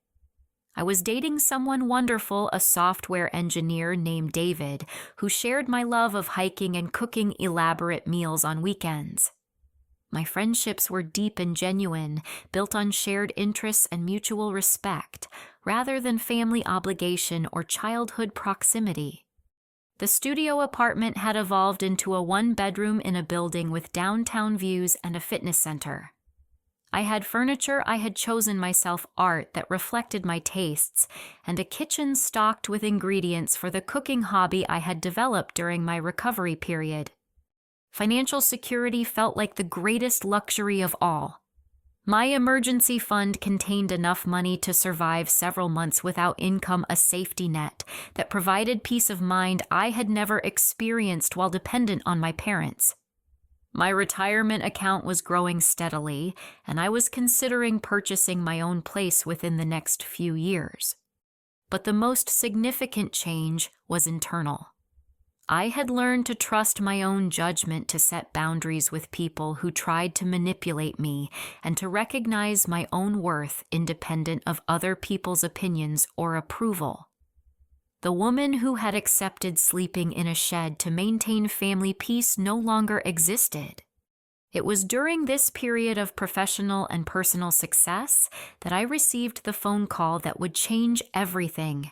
I was dating someone wonderful, a software engineer named David, who shared my love of hiking and cooking elaborate meals on weekends. My friendships were deep and genuine, built on shared interests and mutual respect, rather than family obligation or childhood proximity. The studio apartment had evolved into a one-bedroom in a building with downtown views and a fitness center. I had furniture I had chosen myself, art that reflected my tastes, and a kitchen stocked with ingredients for the cooking hobby I had developed during my recovery period. Financial security felt like the greatest luxury of all. My emergency fund contained enough money to survive several months without income, a safety net that provided peace of mind I had never experienced while dependent on my parents. My retirement account was growing steadily, and I was considering purchasing my own place within the next few years. But the most significant change was internal. I had learned to trust my own judgment, to set boundaries with people who tried to manipulate me, and to recognize my own worth independent of other people's opinions or approval. The woman who had accepted sleeping in a shed to maintain family peace no longer existed. It was during this period of professional and personal success that I received the phone call that would change everything.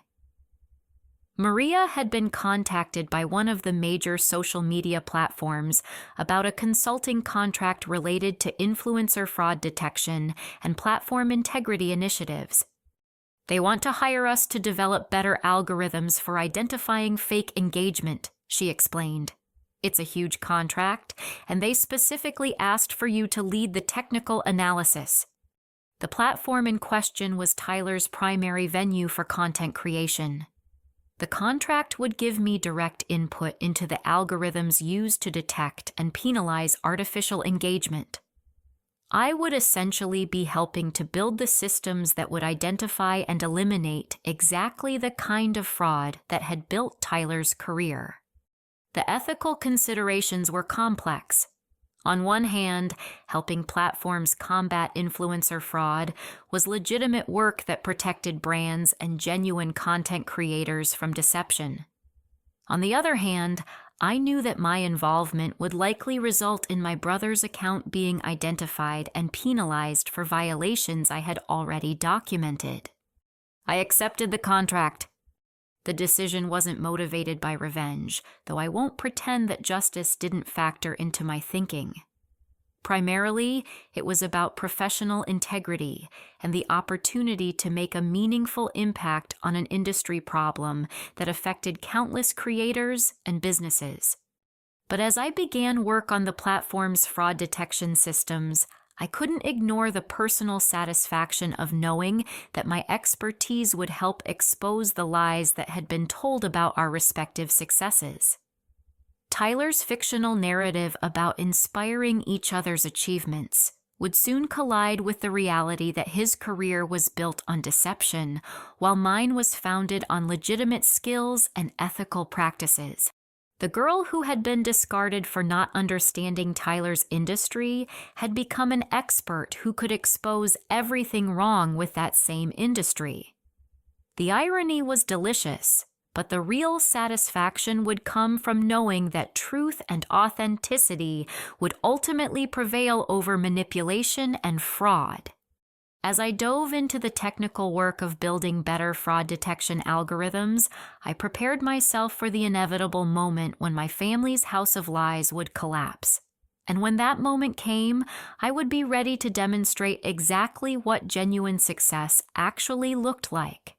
Maria had been contacted by one of the major social media platforms about a consulting contract related to influencer fraud detection and platform integrity initiatives. "They want to hire us to develop better algorithms for identifying fake engagement," she explained. "It's a huge contract, and they specifically asked for you to lead the technical analysis." The platform in question was Tyler's primary venue for content creation. The contract would give me direct input into the algorithms used to detect and penalize artificial engagement. I would essentially be helping to build the systems that would identify and eliminate exactly the kind of fraud that had built Tyler's career. The ethical considerations were complex. On one hand, helping platforms combat influencer fraud was legitimate work that protected brands and genuine content creators from deception. On the other hand, I knew that my involvement would likely result in my brother's account being identified and penalized for violations I had already documented. I accepted the contract. The decision wasn't motivated by revenge, though I won't pretend that justice didn't factor into my thinking. Primarily, it was about professional integrity and the opportunity to make a meaningful impact on an industry problem that affected countless creators and businesses. But as I began work on the platform's fraud detection systems, I couldn't ignore the personal satisfaction of knowing that my expertise would help expose the lies that had been told about our respective successes. Tyler's fictional narrative about inspiring each other's achievements would soon collide with the reality that his career was built on deception, while mine was founded on legitimate skills and ethical practices. The girl who had been discarded for not understanding Tyler's industry had become an expert who could expose everything wrong with that same industry. The irony was delicious, but the real satisfaction would come from knowing that truth and authenticity would ultimately prevail over manipulation and fraud. As I dove into the technical work of building better fraud detection algorithms, I prepared myself for the inevitable moment when my family's house of lies would collapse. And when that moment came, I would be ready to demonstrate exactly what genuine success actually looked like.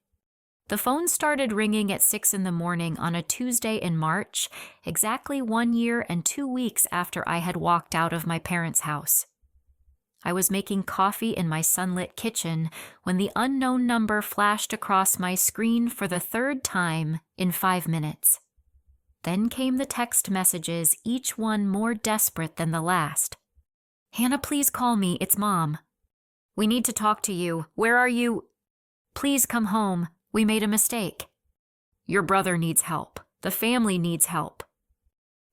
The phone started ringing at 6 a.m. on a Tuesday in March, exactly 1 year and 2 weeks after I had walked out of my parents' house. I was making coffee in my sunlit kitchen when the unknown number flashed across my screen for the third time in 5 minutes. Then came the text messages, each one more desperate than the last. "Hannah, please call me. It's Mom. We need to talk to you. Where are you? Please come home. We made a mistake. Your brother needs help. The family needs help."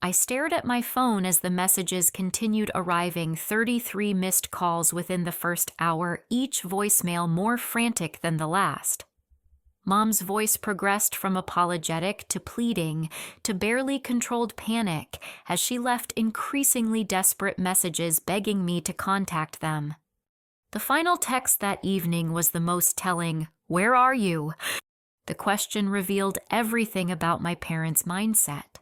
I stared at my phone as the messages continued arriving, 33 missed calls within the first hour, each voicemail more frantic than the last. Mom's voice progressed from apologetic to pleading to barely controlled panic as she left increasingly desperate messages begging me to contact them. The final text that evening was the most telling. "Where are you?" The question revealed everything about my parents' mindset.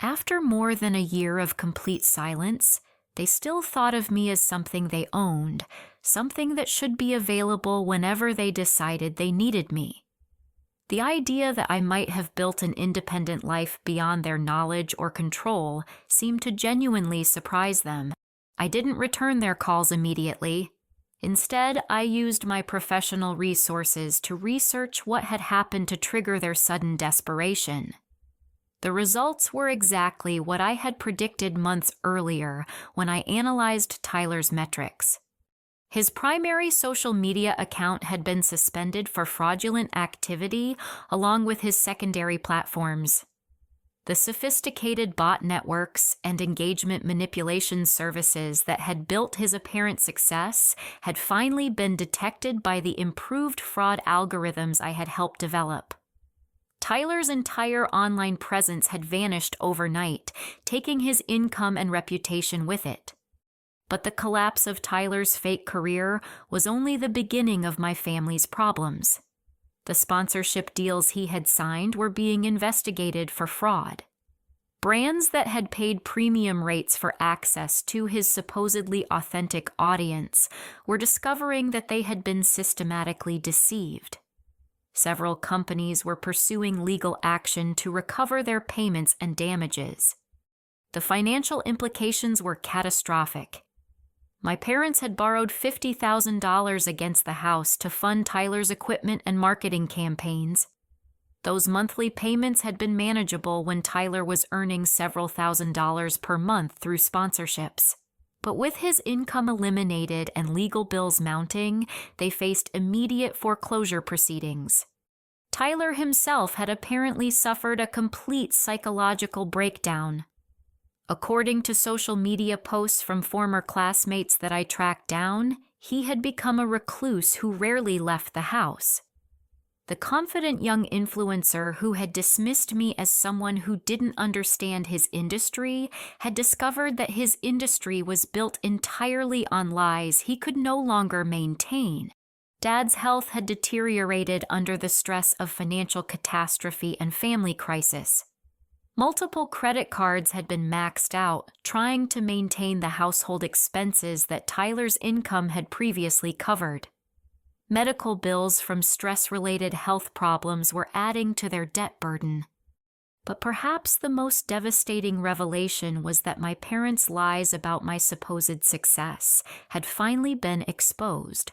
After more than a year of complete silence, they still thought of me as something they owned, something that should be available whenever they decided they needed me. The idea that I might have built an independent life beyond their knowledge or control seemed to genuinely surprise them. I didn't return their calls immediately. Instead, I used my professional resources to research what had happened to trigger their sudden desperation. The results were exactly what I had predicted months earlier when I analyzed Tyler's metrics. His primary social media account had been suspended for fraudulent activity along with his secondary platforms. The sophisticated bot networks and engagement manipulation services that had built his apparent success had finally been detected by the improved fraud algorithms I had helped develop. Tyler's entire online presence had vanished overnight, taking his income and reputation with it. But the collapse of Tyler's fake career was only the beginning of my family's problems. The sponsorship deals he had signed were being investigated for fraud. Brands that had paid premium rates for access to his supposedly authentic audience were discovering that they had been systematically deceived. Several companies were pursuing legal action to recover their payments and damages. The financial implications were catastrophic. My parents had borrowed $50,000 against the house to fund Tyler's equipment and marketing campaigns. Those monthly payments had been manageable when Tyler was earning several $1,000s per month through sponsorships. But with his income eliminated and legal bills mounting, they faced immediate foreclosure proceedings. Tyler himself had apparently suffered a complete psychological breakdown. According to social media posts from former classmates that I tracked down, he had become a recluse who rarely left the house. The confident young influencer who had dismissed me as someone who didn't understand his industry had discovered that his industry was built entirely on lies he could no longer maintain. Dad's health had deteriorated under the stress of financial catastrophe and family crisis. Multiple credit cards had been maxed out, trying to maintain the household expenses that Tyler's income had previously covered. Medical bills from stress-related health problems were adding to their debt burden. But perhaps the most devastating revelation was that my parents' lies about my supposed success had finally been exposed.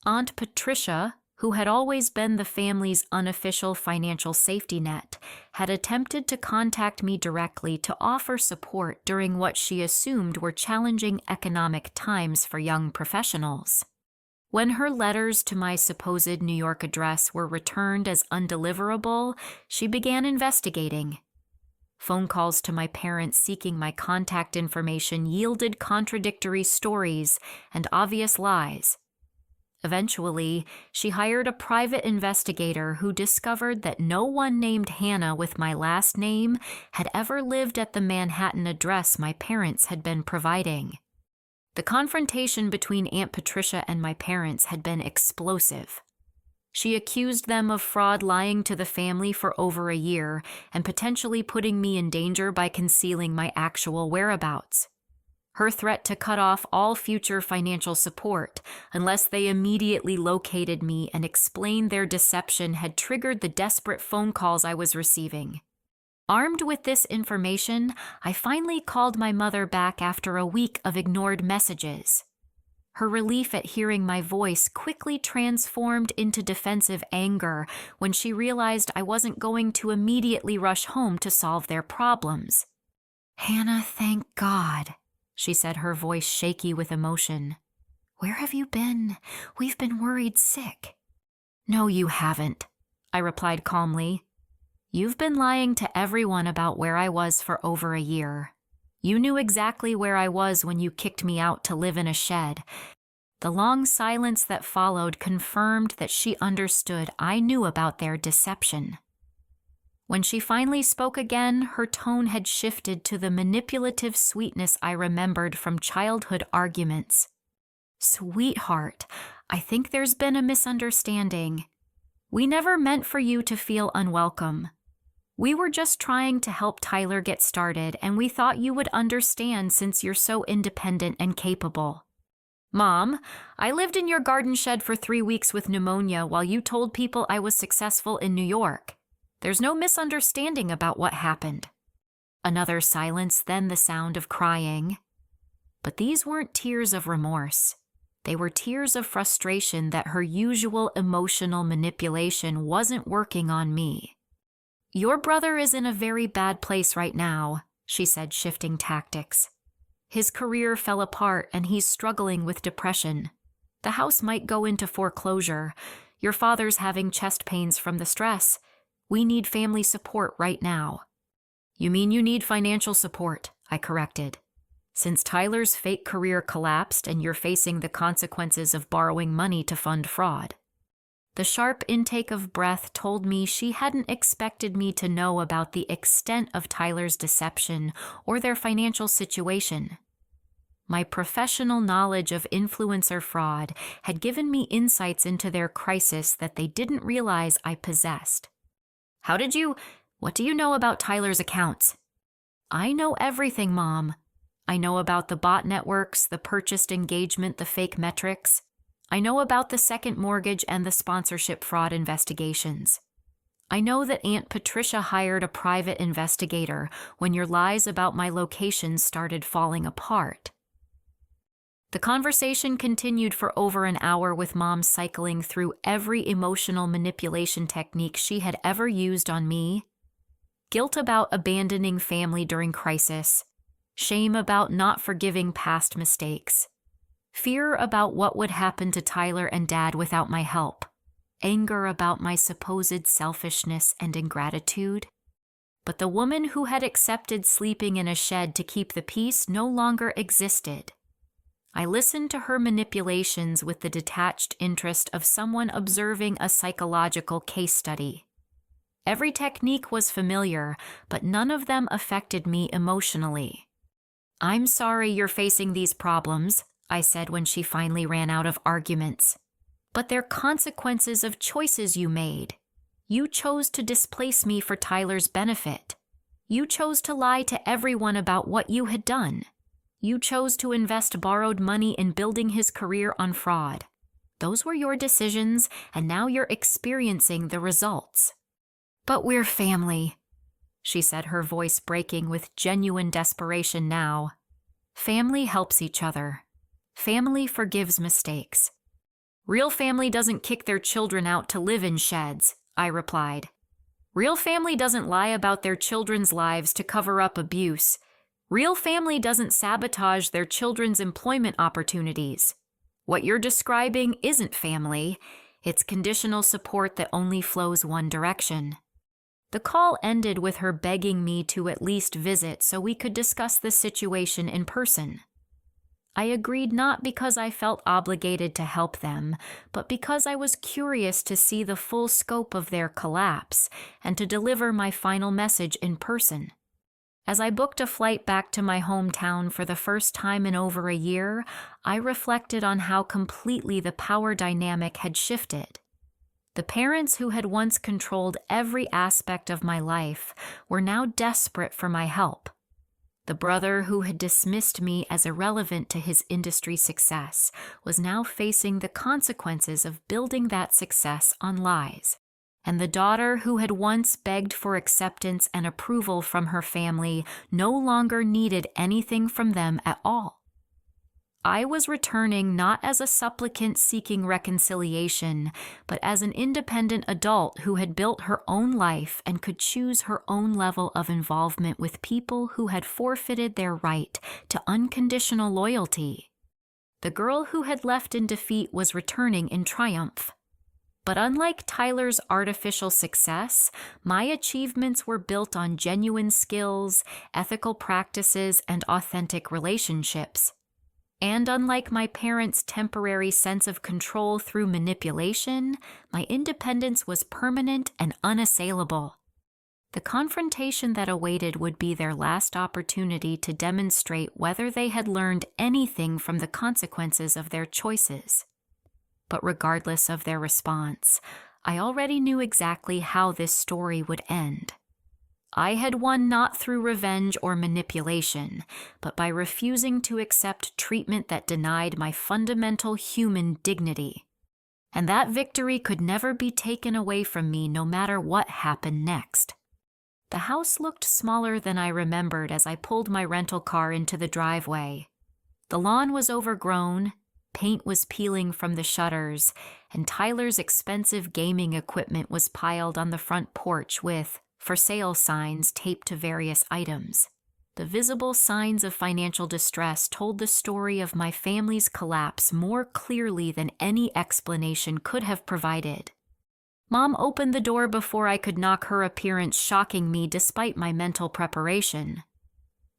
Aunt Patricia, who had always been the family's unofficial financial safety net, had attempted to contact me directly to offer support during what she assumed were challenging economic times for young professionals. When her letters to my supposed New York address were returned as undeliverable, she began investigating. Phone calls to my parents seeking my contact information yielded contradictory stories and obvious lies. Eventually, she hired a private investigator who discovered that no one named Hannah with my last name had ever lived at the Manhattan address my parents had been providing. The confrontation between Aunt Patricia and my parents had been explosive. She accused them of fraud, lying to the family for over a year and potentially putting me in danger by concealing my actual whereabouts. Her threat to cut off all future financial support unless they immediately located me and explained their deception had triggered the desperate phone calls I was receiving. Armed with this information, I finally called my mother back after a week of ignored messages. Her relief at hearing my voice quickly transformed into defensive anger when she realized I wasn't going to immediately rush home to solve their problems. "Hannah, thank God," she said, her voice shaky with emotion. "Where have you been? We've been worried sick." "No, you haven't," I replied calmly. "You've been lying to everyone about where I was for over a year. You knew exactly where I was when you kicked me out to live in a shed." The long silence that followed confirmed that she understood I knew about their deception. When she finally spoke again, her tone had shifted to the manipulative sweetness I remembered from childhood arguments. "Sweetheart, I think there's been a misunderstanding. We never meant for you to feel unwelcome. We were just trying to help Tyler get started, and we thought you would understand since you're so independent and capable. Mom, I lived in your garden shed for 3 weeks with pneumonia while you told people I was successful in New York. There's no misunderstanding about what happened." Another silence, then the sound of crying. But these weren't tears of remorse. They were tears of frustration that her usual emotional manipulation wasn't working on me. "Your brother is in a very bad place right now," she said, shifting tactics. "His career fell apart and he's struggling with depression. The house might go into foreclosure. Your father's having chest pains from the stress. We need family support right now." "You mean you need financial support," I corrected. "Since Tyler's fake career collapsed and you're facing the consequences of borrowing money to fund fraud." The sharp intake of breath told me she hadn't expected me to know about the extent of Tyler's deception or their financial situation. My professional knowledge of influencer fraud had given me insights into their crisis that they didn't realize I possessed. What do you know about Tyler's accounts?" "I know everything, Mom. I know about the bot networks, the purchased engagement, the fake metrics. I know about the second mortgage and the sponsorship fraud investigations. I know that Aunt Patricia hired a private investigator when your lies about my location started falling apart." The conversation continued for over an hour with Mom cycling through every emotional manipulation technique she had ever used on me. Guilt about abandoning family during crisis, shame about not forgiving past mistakes, fear about what would happen to Tyler and Dad without my help, anger about my supposed selfishness and ingratitude. But the woman who had accepted sleeping in a shed to keep the peace no longer existed. I listened to her manipulations with the detached interest of someone observing a psychological case study. Every technique was familiar, but none of them affected me emotionally. "I'm sorry you're facing these problems," I said when she finally ran out of arguments. "But they're consequences of choices you made. You chose to displace me for Tyler's benefit. You chose to lie to everyone about what you had done. You chose to invest borrowed money in building his career on fraud. Those were your decisions, and now you're experiencing the results." "But we're family," she said, her voice breaking with genuine desperation now. "Family helps each other. Family forgives mistakes. Real family doesn't kick their children out to live in sheds, I replied. Real family doesn't lie about their children's lives to cover up abuse. Real family doesn't sabotage their children's employment opportunities. What you're describing isn't family. It's conditional support that only flows one direction. The call ended with her begging me to at least visit so we could discuss the situation in person. I agreed not because I felt obligated to help them, but because I was curious to see the full scope of their collapse and to deliver my final message in person. As I booked a flight back to my hometown for the first time in over a year, I reflected on how completely the power dynamic had shifted. The parents who had once controlled every aspect of my life were now desperate for my help. The brother who had dismissed me as irrelevant to his industry success was now facing the consequences of building that success on lies. And the daughter who had once begged for acceptance and approval from her family no longer needed anything from them at all. I was returning not as a supplicant seeking reconciliation, but as an independent adult who had built her own life and could choose her own level of involvement with people who had forfeited their right to unconditional loyalty. The girl who had left in defeat was returning in triumph. But unlike Tyler's artificial success, my achievements were built on genuine skills, ethical practices, and authentic relationships. And unlike my parents' temporary sense of control through manipulation, my independence was permanent and unassailable. The confrontation that awaited would be their last opportunity to demonstrate whether they had learned anything from the consequences of their choices. But regardless of their response, I already knew exactly how this story would end. I had won not through revenge or manipulation, but by refusing to accept treatment that denied my fundamental human dignity. And that victory could never be taken away from me no matter what happened next. The house looked smaller than I remembered as I pulled my rental car into the driveway. The lawn was overgrown, paint was peeling from the shutters, and Tyler's expensive gaming equipment was piled on the front porch with "for sale" signs taped to various items. The visible signs of financial distress told the story of my family's collapse more clearly than any explanation could have provided. Mom opened the door before I could knock, her appearance shocking me despite my mental preparation.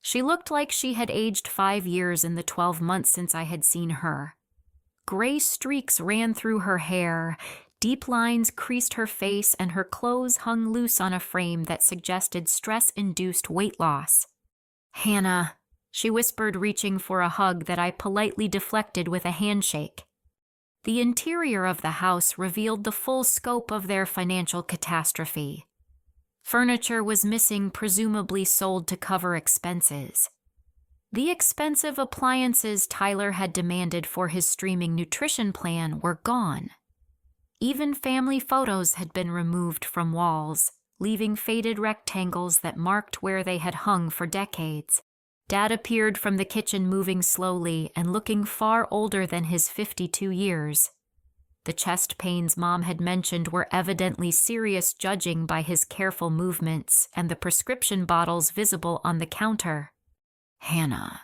She looked like she had aged 5 years in the 12 months since I had seen her. Gray streaks ran through her hair, deep lines creased her face, and her clothes hung loose on a frame that suggested stress-induced weight loss. "Hannah," she whispered, reaching for a hug that I politely deflected with a handshake. The interior of the house revealed the full scope of their financial catastrophe. Furniture was missing, presumably sold to cover expenses. The expensive appliances Tyler had demanded for his streaming nutrition plan were gone. Even family photos had been removed from walls, leaving faded rectangles that marked where they had hung for decades. Dad appeared from the kitchen, moving slowly and looking far older than his 52 years. The chest pains Mom had mentioned were evidently serious, judging by his careful movements and the prescription bottles visible on the counter. "Hannah,"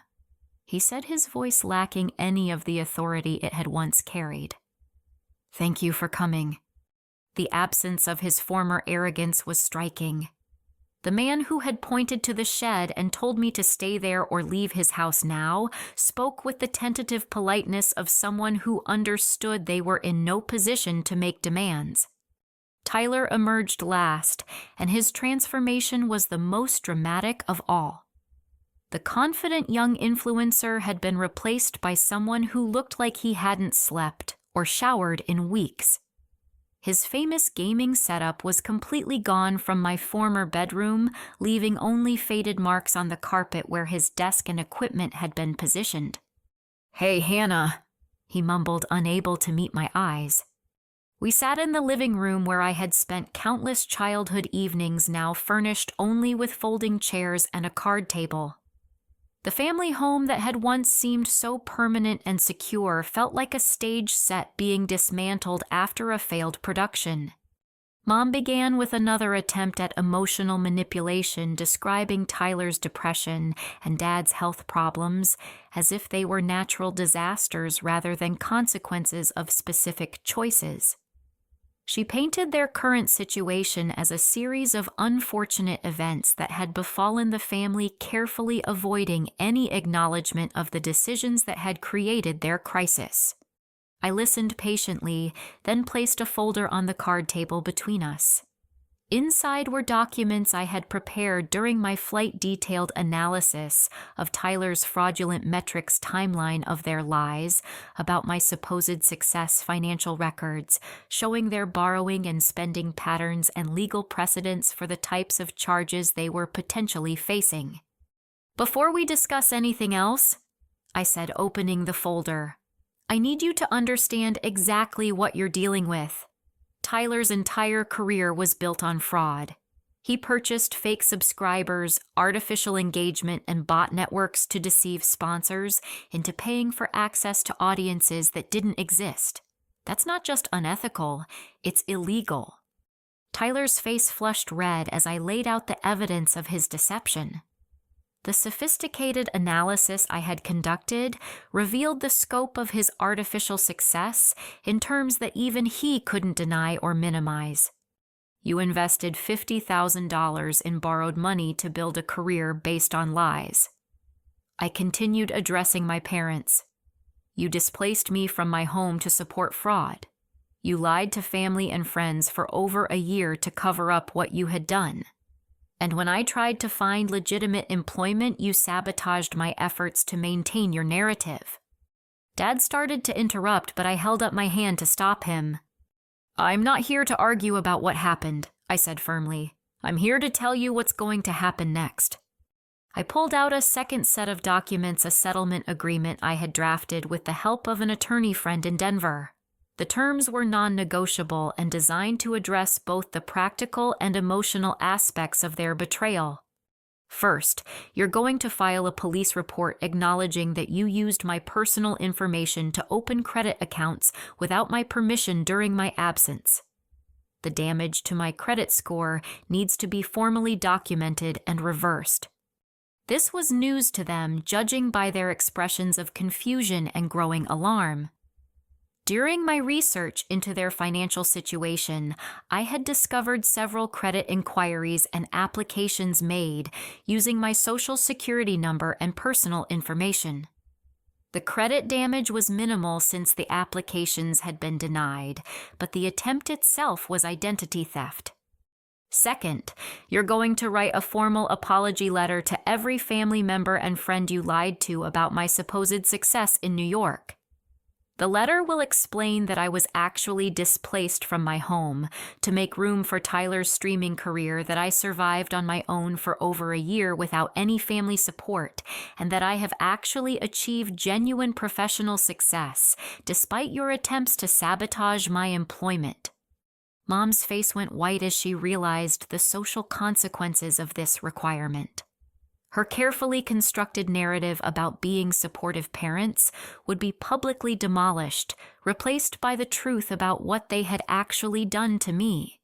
he said, his voice lacking any of the authority it had once carried. "Thank you for coming." The absence of his former arrogance was striking. The man who had pointed to the shed and told me to stay there or leave his house now spoke with the tentative politeness of someone who understood they were in no position to make demands. Tyler emerged last, and his transformation was the most dramatic of all. The confident young influencer had been replaced by someone who looked like he hadn't slept or showered in weeks. His famous gaming setup was completely gone from my former bedroom, leaving only faded marks on the carpet where his desk and equipment had been positioned. "Hey, Hannah," he mumbled, unable to meet my eyes. We sat in the living room where I had spent countless childhood evenings, now furnished only with folding chairs and a card table. The family home that had once seemed so permanent and secure felt like a stage set being dismantled after a failed production. Mom began with another attempt at emotional manipulation, describing Tyler's depression and Dad's health problems as if they were natural disasters rather than consequences of specific choices. She painted their current situation as a series of unfortunate events that had befallen the family, carefully avoiding any acknowledgement of the decisions that had created their crisis. I listened patiently, then placed a folder on the card table between us. Inside were documents I had prepared during my flight, detailed analysis of Tyler's fraudulent metrics timeline of their lies, about my supposed success financial records, showing their borrowing and spending patterns and legal precedents for the types of charges they were potentially facing. "Before we discuss anything else," I said, opening the folder, "I need you to understand exactly what you're dealing with. Tyler's entire career was built on fraud. He purchased fake subscribers, artificial engagement, and bot networks to deceive sponsors into paying for access to audiences that didn't exist. That's not just unethical, it's illegal." Tyler's face flushed red as I laid out the evidence of his deception. The sophisticated analysis I had conducted revealed the scope of his artificial success in terms that even he couldn't deny or minimize. "You invested $50,000 in borrowed money to build a career based on lies." I continued addressing my parents. "You displaced me from my home to support fraud. You lied to family and friends for over a year to cover up what you had done. And when I tried to find legitimate employment, you sabotaged my efforts to maintain your narrative." Dad started to interrupt, but I held up my hand to stop him. "I'm not here to argue about what happened," I said firmly. "I'm here to tell you what's going to happen next." I pulled out a second set of documents, a settlement agreement I had drafted with the help of an attorney friend in Denver. The terms were non-negotiable and designed to address both the practical and emotional aspects of their betrayal. "First, you're going to file a police report acknowledging that you used my personal information to open credit accounts without my permission during my absence. The damage to my credit score needs to be formally documented and reversed." This was news to them, judging by their expressions of confusion and growing alarm. During my research into their financial situation, I had discovered several credit inquiries and applications made using my social security number and personal information. The credit damage was minimal since the applications had been denied, but the attempt itself was identity theft. "Second, you're going to write a formal apology letter to every family member and friend you lied to about my supposed success in New York. The letter will explain that I was actually displaced from my home to make room for Tyler's streaming career, that I survived on my own for over a year without any family support, and that I have actually achieved genuine professional success despite your attempts to sabotage my employment." Mom's face went white as she realized the social consequences of this requirement. Her carefully constructed narrative about being supportive parents would be publicly demolished, replaced by the truth about what they had actually done to me.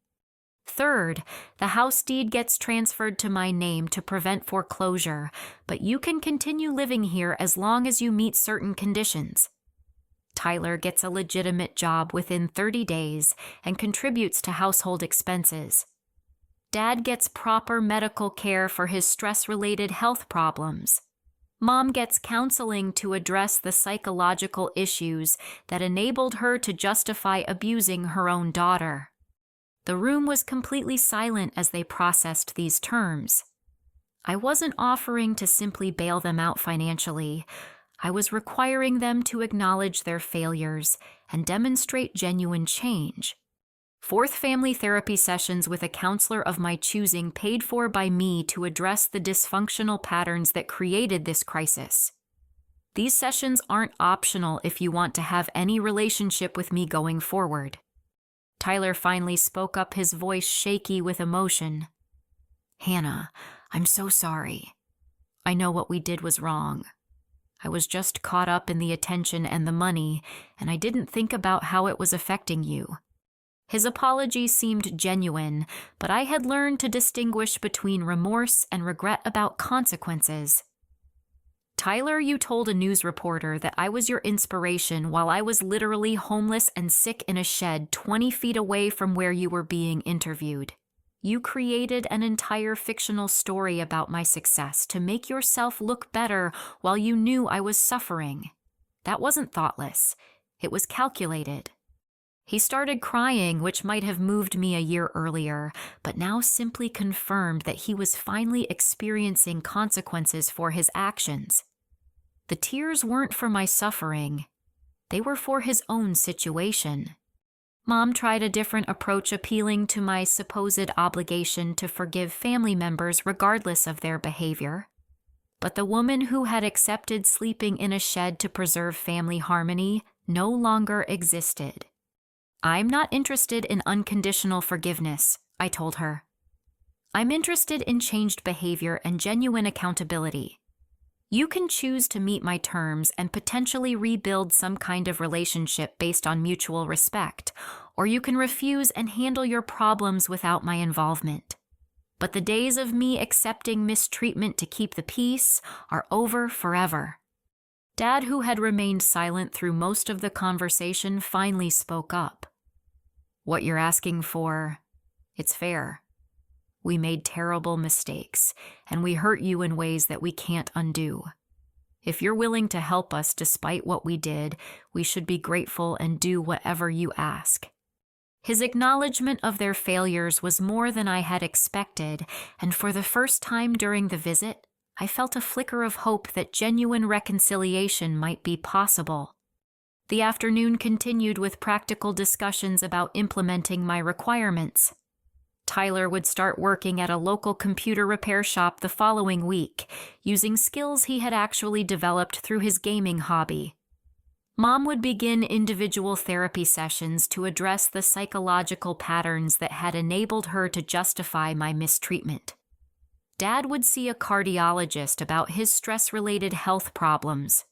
"Third, the house deed gets transferred to my name to prevent foreclosure, but you can continue living here as long as you meet certain conditions. Tyler gets a legitimate job within 30 days and contributes to household expenses. Dad gets proper medical care for his stress-related health problems. Mom gets counseling to address the psychological issues that enabled her to justify abusing her own daughter." The room was completely silent as they processed these terms. I wasn't offering to simply bail them out financially. I was requiring them to acknowledge their failures and demonstrate genuine change. 4th family therapy sessions with a counselor of my choosing, paid for by me, to address the dysfunctional patterns that created this crisis. These sessions aren't optional if you want to have any relationship with me going forward. Tyler finally spoke up, his voice shaky with emotion. "Hannah, I'm so sorry. I know what we did was wrong. I was just caught up in the attention and the money, and I didn't think about how it was affecting you." His apology seemed genuine, but I had learned to distinguish between remorse and regret about consequences. "Tyler, you told a news reporter that I was your inspiration while I was literally homeless and sick in a shed 20 feet away from where you were being interviewed. You created an entire fictional story about my success to make yourself look better while you knew I was suffering. That wasn't thoughtless. It was calculated." He started crying, which might have moved me a year earlier, but now simply confirmed that he was finally experiencing consequences for his actions. The tears weren't for my suffering. They were for his own situation. Mom tried a different approach, appealing to my supposed obligation to forgive family members regardless of their behavior. But the woman who had accepted sleeping in a shed to preserve family harmony no longer existed. "I'm not interested in unconditional forgiveness," I told her. "I'm interested in changed behavior and genuine accountability. You can choose to meet my terms and potentially rebuild some kind of relationship based on mutual respect, or you can refuse and handle your problems without my involvement. But the days of me accepting mistreatment to keep the peace are over forever." Dad, who had remained silent through most of the conversation, finally spoke up. "What you're asking for, it's fair. We made terrible mistakes, and we hurt you in ways that we can't undo. If you're willing to help us despite what we did, we should be grateful and do whatever you ask." His acknowledgement of their failures was more than I had expected, and for the first time during the visit, I felt a flicker of hope that genuine reconciliation might be possible. The afternoon continued with practical discussions about implementing my requirements. Tyler would start working at a local computer repair shop the following week, using skills he had actually developed through his gaming hobby. Mom would begin individual therapy sessions to address the psychological patterns that had enabled her to justify my mistreatment. Dad would see a cardiologist about his stress-related health problems.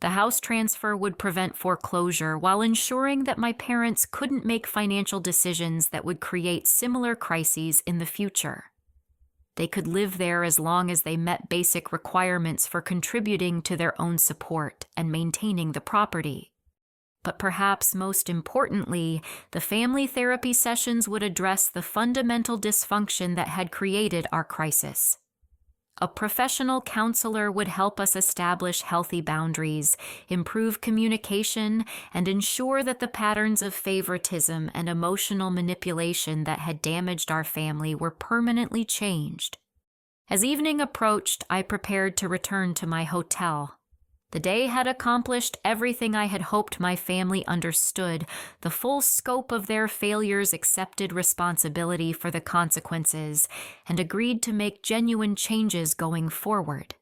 The house transfer would prevent foreclosure while ensuring that my parents couldn't make financial decisions that would create similar crises in the future. They could live there as long as they met basic requirements for contributing to their own support and maintaining the property. But perhaps most importantly, the family therapy sessions would address the fundamental dysfunction that had created our crisis. A professional counselor would help us establish healthy boundaries, improve communication, and ensure that the patterns of favoritism and emotional manipulation that had damaged our family were permanently changed. As evening approached, I prepared to return to my hotel. The day had accomplished everything I had hoped my family understood, the full scope of their failures, accepted responsibility for the consequences, and agreed to make genuine changes going forward.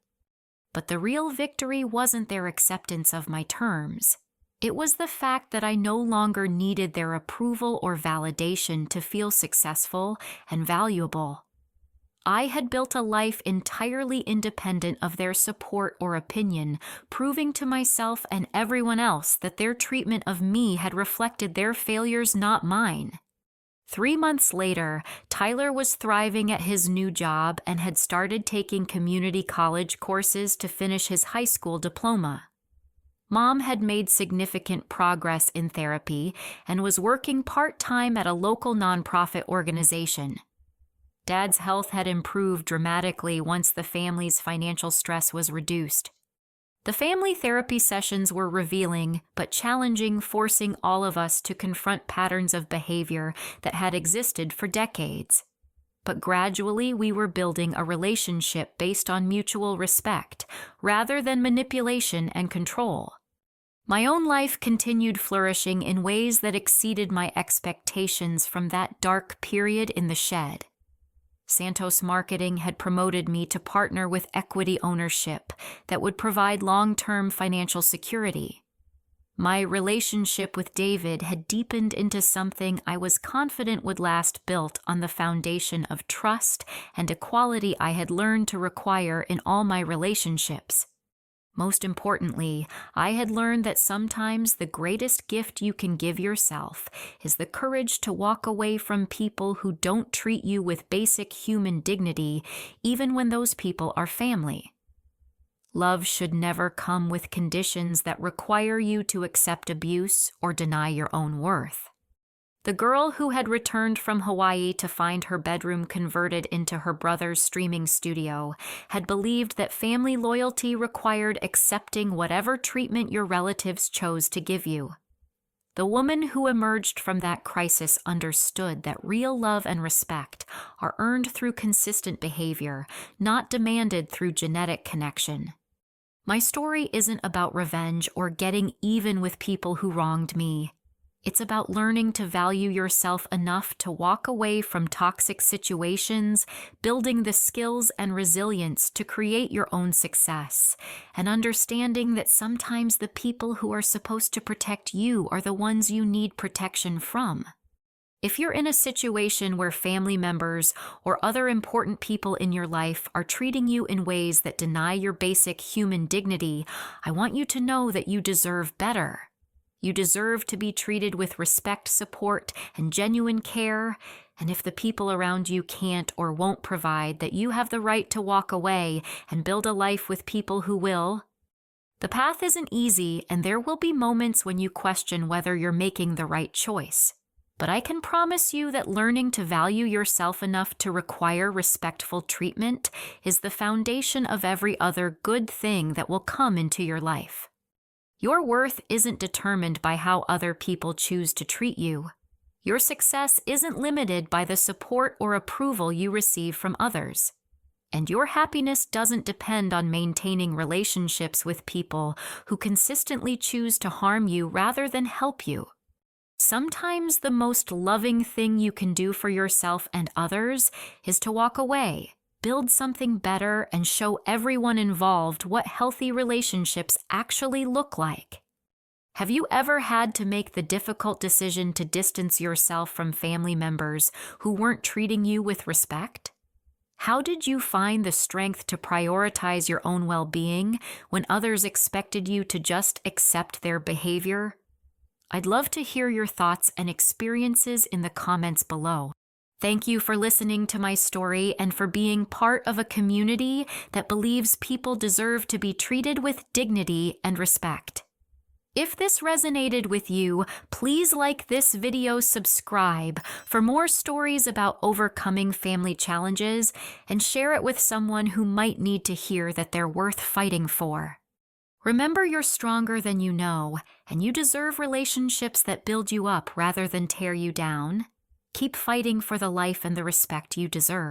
But the real victory wasn't their acceptance of my terms. It was the fact that I no longer needed their approval or validation to feel successful and valuable. I had built a life entirely independent of their support or opinion, proving to myself and everyone else that their treatment of me had reflected their failures, not mine. 3 months later, Tyler was thriving at his new job and had started taking community college courses to finish his high school diploma. Mom had made significant progress in therapy and was working part-time at a local nonprofit organization. Dad's health had improved dramatically once the family's financial stress was reduced. The family therapy sessions were revealing but challenging, forcing all of us to confront patterns of behavior that had existed for decades. But gradually, we were building a relationship based on mutual respect, rather than manipulation and control. My own life continued flourishing in ways that exceeded my expectations from that dark period in the shed. Santos Marketing had promoted me to partner with equity ownership that would provide long-term financial security. My relationship with David had deepened into something I was confident would last, built on the foundation of trust and equality I had learned to require in all my relationships. Most importantly, I had learned that sometimes the greatest gift you can give yourself is the courage to walk away from people who don't treat you with basic human dignity, even when those people are family. Love should never come with conditions that require you to accept abuse or deny your own worth. The girl who had returned from Hawaii to find her bedroom converted into her brother's streaming studio had believed that family loyalty required accepting whatever treatment your relatives chose to give you. The woman who emerged from that crisis understood that real love and respect are earned through consistent behavior, not demanded through genetic connection. My story isn't about revenge or getting even with people who wronged me. It's about learning to value yourself enough to walk away from toxic situations, building the skills and resilience to create your own success, and understanding that sometimes the people who are supposed to protect you are the ones you need protection from. If you're in a situation where family members or other important people in your life are treating you in ways that deny your basic human dignity, I want you to know that you deserve better. You deserve to be treated with respect, support, and genuine care, and if the people around you can't or won't provide, that you have the right to walk away and build a life with people who will. The path isn't easy, and there will be moments when you question whether you're making the right choice. But I can promise you that learning to value yourself enough to require respectful treatment is the foundation of every other good thing that will come into your life. Your worth isn't determined by how other people choose to treat you. Your success isn't limited by the support or approval you receive from others. And your happiness doesn't depend on maintaining relationships with people who consistently choose to harm you rather than help you. Sometimes the most loving thing you can do for yourself and others is to walk away, build something better, and show everyone involved what healthy relationships actually look like. Have you ever had to make the difficult decision to distance yourself from family members who weren't treating you with respect? How did you find the strength to prioritize your own well-being when others expected you to just accept their behavior? I'd love to hear your thoughts and experiences in the comments below. Thank you for listening to my story and for being part of a community that believes people deserve to be treated with dignity and respect. If this resonated with you, please like this video, subscribe for more stories about overcoming family challenges, and share it with someone who might need to hear that they're worth fighting for. Remember, you're stronger than you know, and you deserve relationships that build you up rather than tear you down. Keep fighting for the life and the respect you deserve.